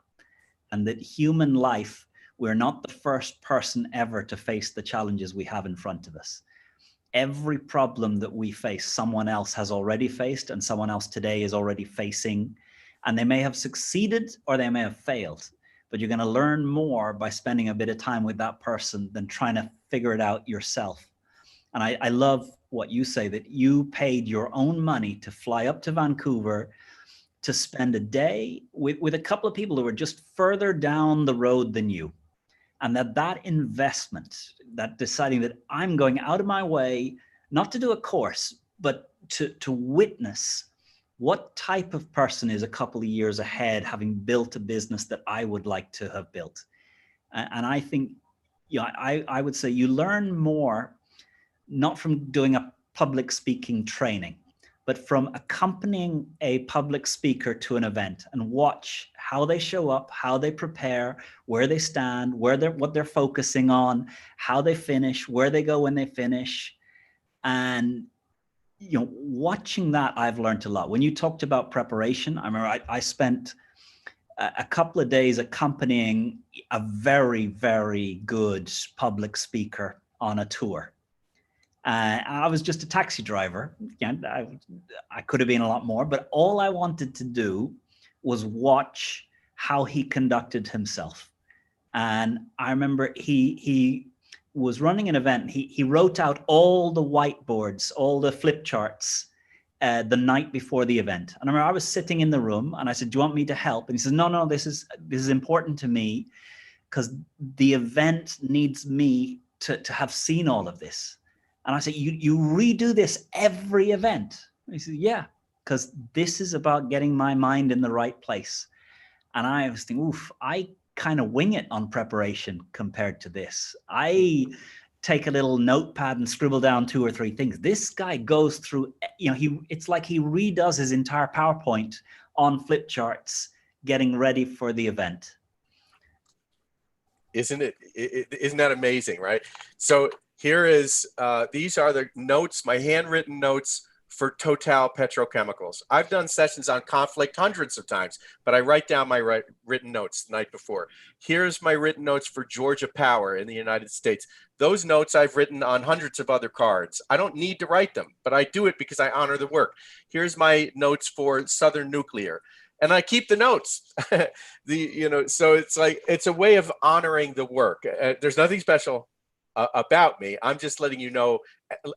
And that human life, we're not the first person ever to face the challenges we have in front of us. Every problem that we face, someone else has already faced and someone else today is already facing. And they may have succeeded or they may have failed, but you're going to learn more by spending a bit of time with that person than trying to figure it out yourself. And I love what you say, that you paid your own money to fly up to Vancouver to spend a day with a couple of people who were just further down the road than you. And that investment, that deciding that I'm going out of my way, not to do a course, but to witness what type of person is a couple of years ahead, having built a business that I would like to have built. And I think, you know, I would say you learn more, not from doing a public speaking training, but from accompanying a public speaker to an event and watch how they show up, how they prepare, where they stand, what they're focusing on, how they finish, where they go when they finish. And, you know, watching that, I've learned a lot. When you talked about preparation, I remember I spent a couple of days accompanying a very, very good public speaker on a tour. I was just a taxi driver. I could have been a lot more, but all I wanted to do was watch how he conducted himself. And I remember he was running an event. He wrote out all the whiteboards, all the flip charts the night before the event. And I remember I was sitting in the room and I said, "Do you want me to help?" And he says, no, this is important to me because the event needs me to have seen all of this. And I said, you redo this every event? And he said, yeah, because this is about getting my mind in the right place. And I was thinking, oof, I kind of wing it on preparation compared to this. I take a little notepad and scribble down 2 or 3 things. This guy goes through, you know, it's like he redoes his entire PowerPoint on flip charts, getting ready for the event. Isn't that amazing, right? So here is, these are the notes, my handwritten notes for Total Petrochemicals. I've done sessions on conflict hundreds of times, but I write down my written notes the night before. Here's my written notes for Georgia Power in the United States. Those notes I've written on hundreds of other cards. I don't need to write them, but I do it because I honor the work. Here's my notes for Southern Nuclear. And I keep the notes. So it's like, it's a way of honoring the work. There's nothing special about me. I'm just letting you know,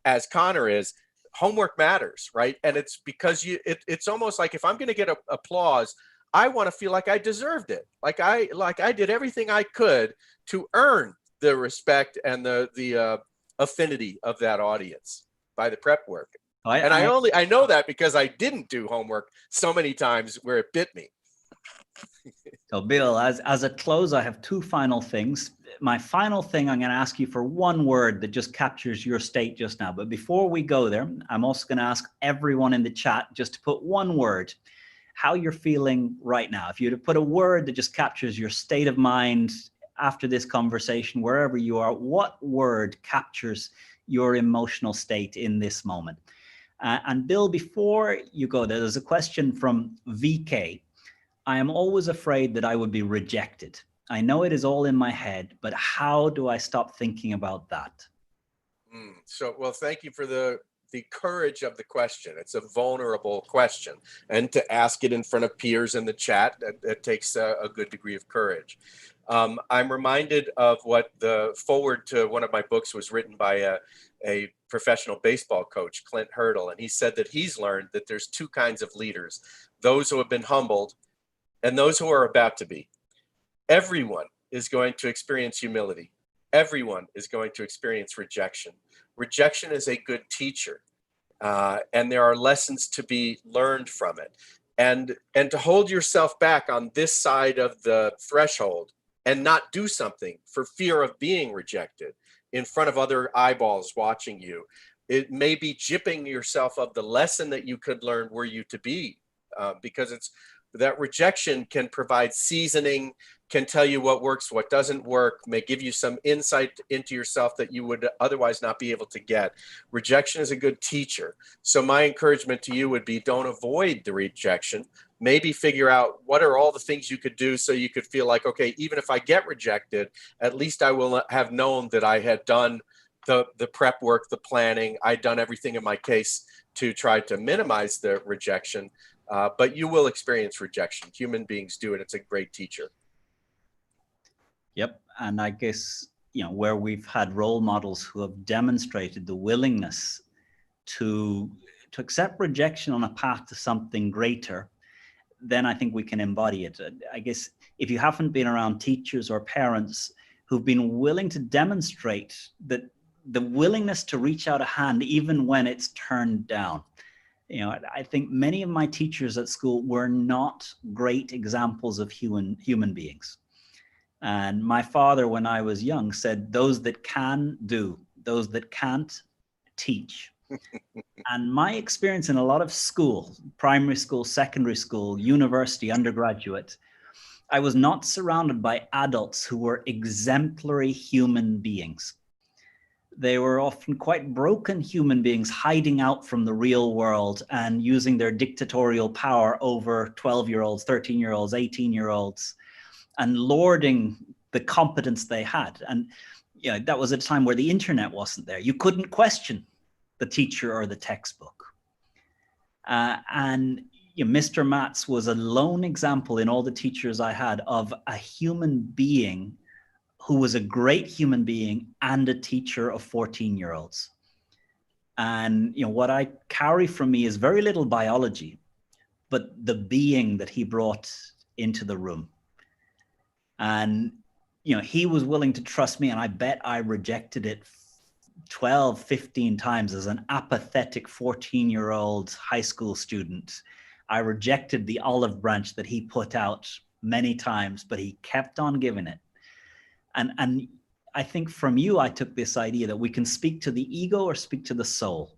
as Conor is, homework matters, right? And it's because it's almost like if I'm going to get applause, I want to feel like I deserved it. Like I did everything I could to earn the respect and the affinity of that audience by the prep work. I know that because I didn't do homework so many times where it bit me. So Bill, as a close, I have 2 final things. My final thing, I'm going to ask you for one word that just captures your state just now. But before we go there, I'm also going to ask everyone in the chat just to put one word, how you're feeling right now. If you were to put a word that just captures your state of mind after this conversation, wherever you are, what word captures your emotional state in this moment? And Bill, before you go there, there's a question from VK. I am always afraid that I would be rejected. I know it is all in my head, but how do I stop thinking about that? Well, thank you for the courage of the question. It's a vulnerable question. And to ask it in front of peers in the chat, that takes a good degree of courage. I'm reminded of what the foreword to one of my books was written by a professional baseball coach, Clint Hurdle. And he said that he's learned that there's 2 kinds of leaders, those who have been humbled and those who are about to be. Everyone is going to experience humility. Everyone is going to experience rejection. Rejection is a good teacher, and there are lessons to be learned from it. And to hold yourself back on this side of the threshold and not do something for fear of being rejected in front of other eyeballs watching you. It may be gypping yourself of the lesson that you could learn were you to be, because it's that rejection can provide seasoning, can tell you what works, what doesn't work, may give you some insight into yourself that you would otherwise not be able to get. Rejection is a good teacher. So my encouragement to you would be, don't avoid the rejection. Maybe figure out what are all the things you could do so you could feel like, okay, even if I get rejected, at least I will have known that I had done the prep work, the planning. I'd done everything in my case to try to minimize the rejection. But you will experience rejection. Human beings do it. It's a great teacher. Yep. And I guess, where we've had role models who have demonstrated the willingness to accept rejection on a path to something greater, then I think we can embody it. I guess if you haven't been around teachers or parents who've been willing to demonstrate that the willingness to reach out a hand, even when it's turned down. I think many of my teachers at school were not great examples of human beings. And my father, when I was young, said, those that can do, those that can't teach. And my experience in a lot of school, primary school, secondary school, university, undergraduate, I was not surrounded by adults who were exemplary human beings. They were often quite broken human beings hiding out from the real world and using their dictatorial power over 12-year-olds, 13-year-olds, 18-year-olds, and lording the competence they had. And that was at a time where the internet wasn't there. You couldn't question the teacher or the textbook. And Mr. Matz was a lone example in all the teachers I had of a human being who was a great human being and a teacher of 14-year-olds. And what I carry from me is very little biology, but the being that he brought into the room. And he was willing to trust me, and I bet I rejected it 12, 15 times as an apathetic 14-year-old high school student. I rejected the olive branch that he put out many times, but he kept on giving it. And I think from you, I took this idea that we can speak to the ego or speak to the soul.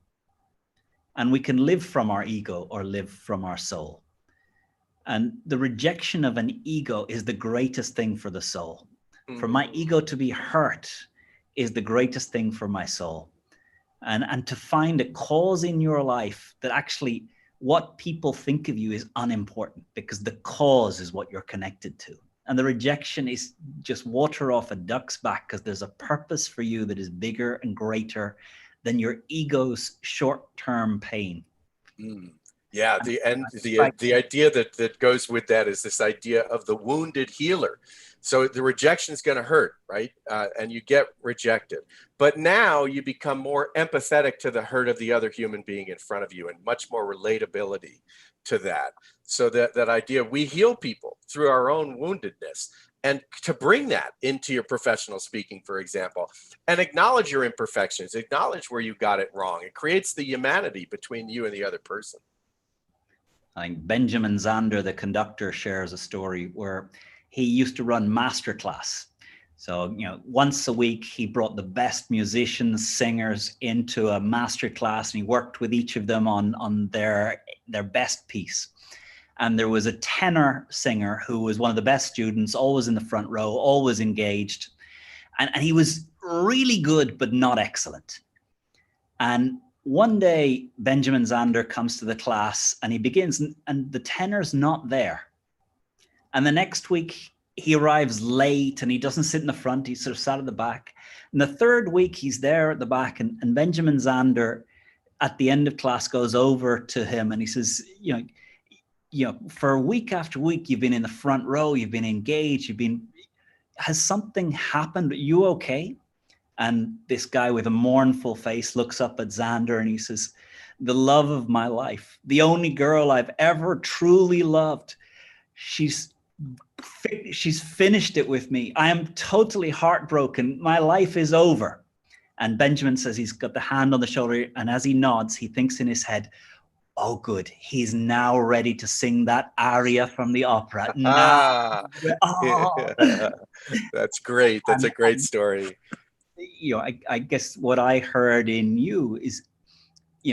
And we can live from our ego or live from our soul. And the rejection of an ego is the greatest thing for the soul. For my ego to be hurt is the greatest thing for my soul. And to find a cause in your life that actually what people think of you is unimportant, because the cause is what you're connected to. And the rejection is just water off a duck's back, because there's a purpose for you that is bigger and greater than your ego's short-term pain. Yeah, the idea that goes with that is this idea of the wounded healer. So the rejection is going to hurt, right? And you get rejected. But now you become more empathetic to the hurt of the other human being in front of you, and much more relatability to that. So that idea, we heal people through our own woundedness. And to bring that into your professional speaking, for example, and acknowledge your imperfections, acknowledge where you got it wrong. It creates the humanity between you and the other person. I think Benjamin Zander, the conductor, shares a story where he used to run masterclass. So, once a week, he brought the best musicians, singers into a masterclass, and he worked with each of them on their best piece. And there was a tenor singer who was one of the best students, always in the front row, always engaged. And he was really good, but not excellent. And one day, Benjamin Zander comes to the class and he begins, and the tenor's not there. And the next week, he arrives late and he doesn't sit in the front. He sort of sat at the back. And the third week, he's there at the back. And Benjamin Zander, at the end of class, goes over to him and he says, for week after week, you've been in the front row, you've been engaged, has something happened? Are you okay? And this guy with a mournful face looks up at Zander and he says, the love of my life, the only girl I've ever truly loved, she's finished it with me. I am totally heartbroken. My life is over. And Benjamin says he's got the hand on the shoulder, and as he nods, he thinks in his head, oh, good. He's now ready to sing that aria from the opera. That's great. That's a great story. I guess what I heard in you is,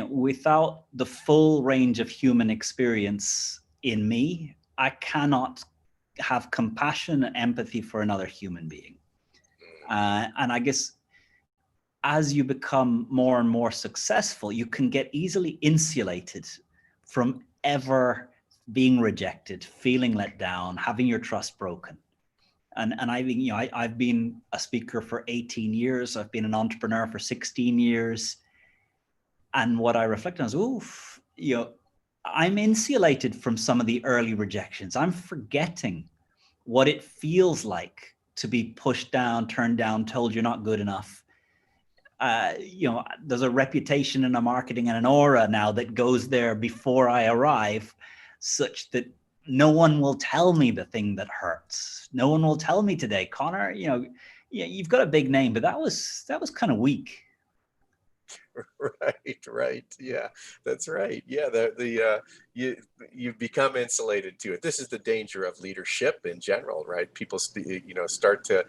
without the full range of human experience in me, I cannot have compassion and empathy for another human being. And I guess as you become more and more successful, you can get easily insulated from ever being rejected, feeling let down, having your trust broken. And I think, I've been a speaker for 18 years. I've been an entrepreneur for 16 years. And what I reflect on is, I'm insulated from some of the early rejections. I'm forgetting what it feels like to be pushed down, turned down, told you're not good enough. There's a reputation and a marketing and an aura now that goes there before I arrive, such that no one will tell me the thing that hurts. No one will tell me today, Conor, you've got a big name, but that was kind of weak. Right. Yeah, that's right. Yeah, you become insulated to it. This is the danger of leadership in general, right? People, start to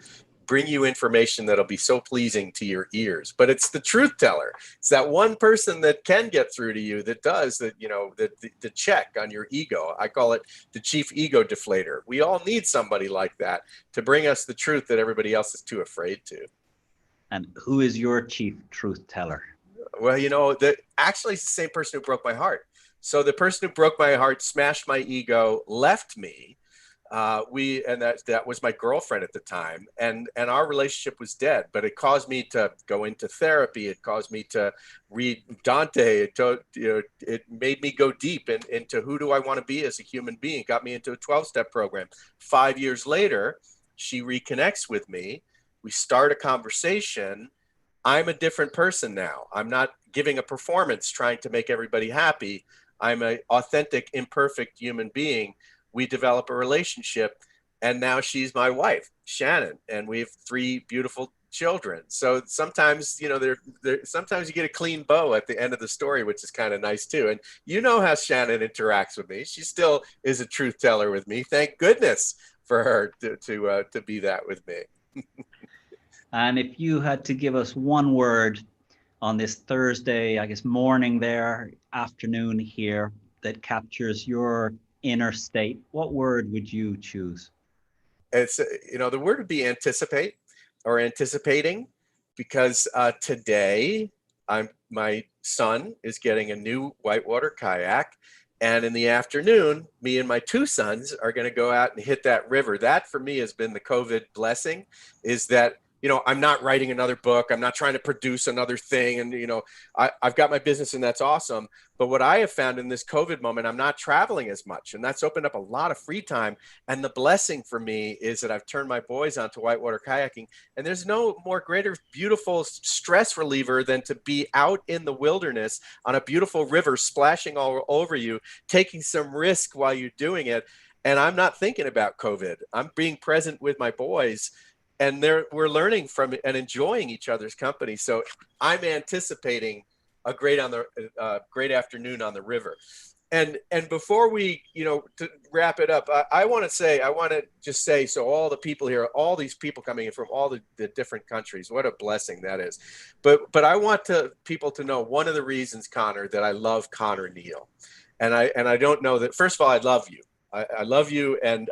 bring you information that'll be so pleasing to your ears, but it's the truth teller. It's that one person that can get through to you, that does that, the check on your ego. I call it the chief ego deflator. We all need somebody like that to bring us the truth that everybody else is too afraid to. And who is your chief truth teller? Well, actually it's the same person who broke my heart. So the person who broke my heart, smashed my ego, left me. That was my girlfriend at the time, and our relationship was dead. But it caused me to go into therapy. It caused me to read Dante. It made me go deep into who do I want to be as a human being. Got me into a 12-step program. 5 years later, she reconnects with me. We start a conversation. I'm a different person now. I'm not giving a performance trying to make everybody happy. I'm an authentic, imperfect human being. We develop a relationship, and now she's my wife, Shannon, and we have 3 beautiful children. So sometimes, sometimes you get a clean bow at the end of the story, which is kind of nice too. And how Shannon interacts with me. She still is a truth teller with me. Thank goodness for her to be that with me. And if you had to give us one word on this Thursday, I guess morning there, afternoon here, that captures your inner state, what word would you choose? It's, the word would be anticipate, or anticipating, because today my son is getting a new whitewater kayak. And in the afternoon, me and my 2 sons are going to go out and hit that river. That for me has been the COVID blessing, is that, I'm not writing another book. I'm not trying to produce another thing. And, I've got my business, and that's awesome. But what I have found in this COVID moment, I'm not traveling as much, and that's opened up a lot of free time. And the blessing for me is that I've turned my boys onto whitewater kayaking, and there's no more greater, beautiful stress reliever than to be out in the wilderness on a beautiful river, splashing all over you, taking some risk while you're doing it. And I'm not thinking about COVID. I'm being present with my boys, and we're learning from it and enjoying each other's company. So I'm anticipating a great afternoon on the river. And before we, to wrap it up, I want to just say, so all the people here, all these people coming in from all the different countries, what a blessing that is. But I want people to know one of the reasons, Conor, that I love Conor Neill. And I don't know that, first of all, I love you. I love you, and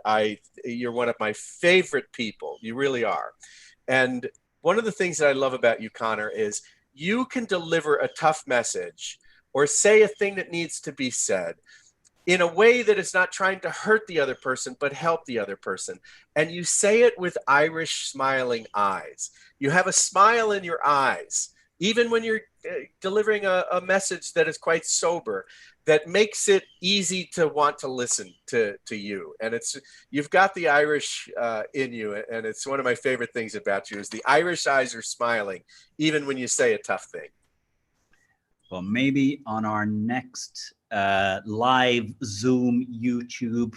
you're one of my favorite people. You really are. And one of the things that I love about you, Conor, is you can deliver a tough message or say a thing that needs to be said in a way that is not trying to hurt the other person, but help the other person. And you say it with Irish smiling eyes. You have a smile in your eyes, even when you're delivering a message that is quite sober, that makes it easy to want to listen to you. And you've got the Irish in you. And it's one of my favorite things about you is the Irish eyes are smiling, even when you say a tough thing. Well, maybe on our next live Zoom, YouTube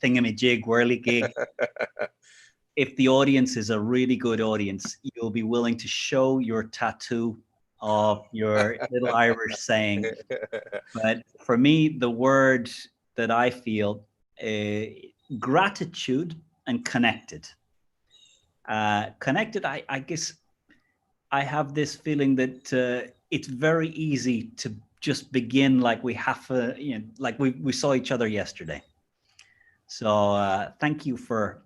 thingamajig, whirligig, if the audience is a really good audience, you'll be willing to show your tattoo of your little Irish saying. But for me, the word that I feel, gratitude and connected. Connected, I guess I have this feeling that it's very easy to just begin like we have, like we saw each other yesterday. So thank you for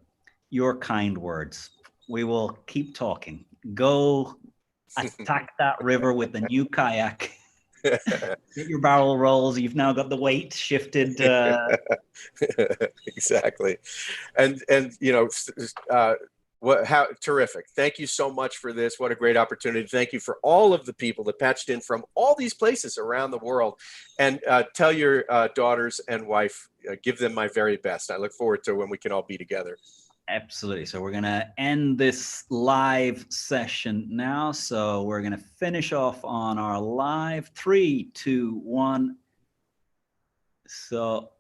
your kind words. We will keep talking. Go attack that river with a new kayak. Get your barrel rolls. You've now got the weight shifted. Exactly. And how terrific. Thank you so much for this. What a great opportunity. Thank you for all of the people that patched in from all these places around the world. And tell your daughters and wife, give them my very best. I look forward to when we can all be together. Absolutely. So we're going to end this live session now. So we're going to finish off on our live 3, 2, 1. So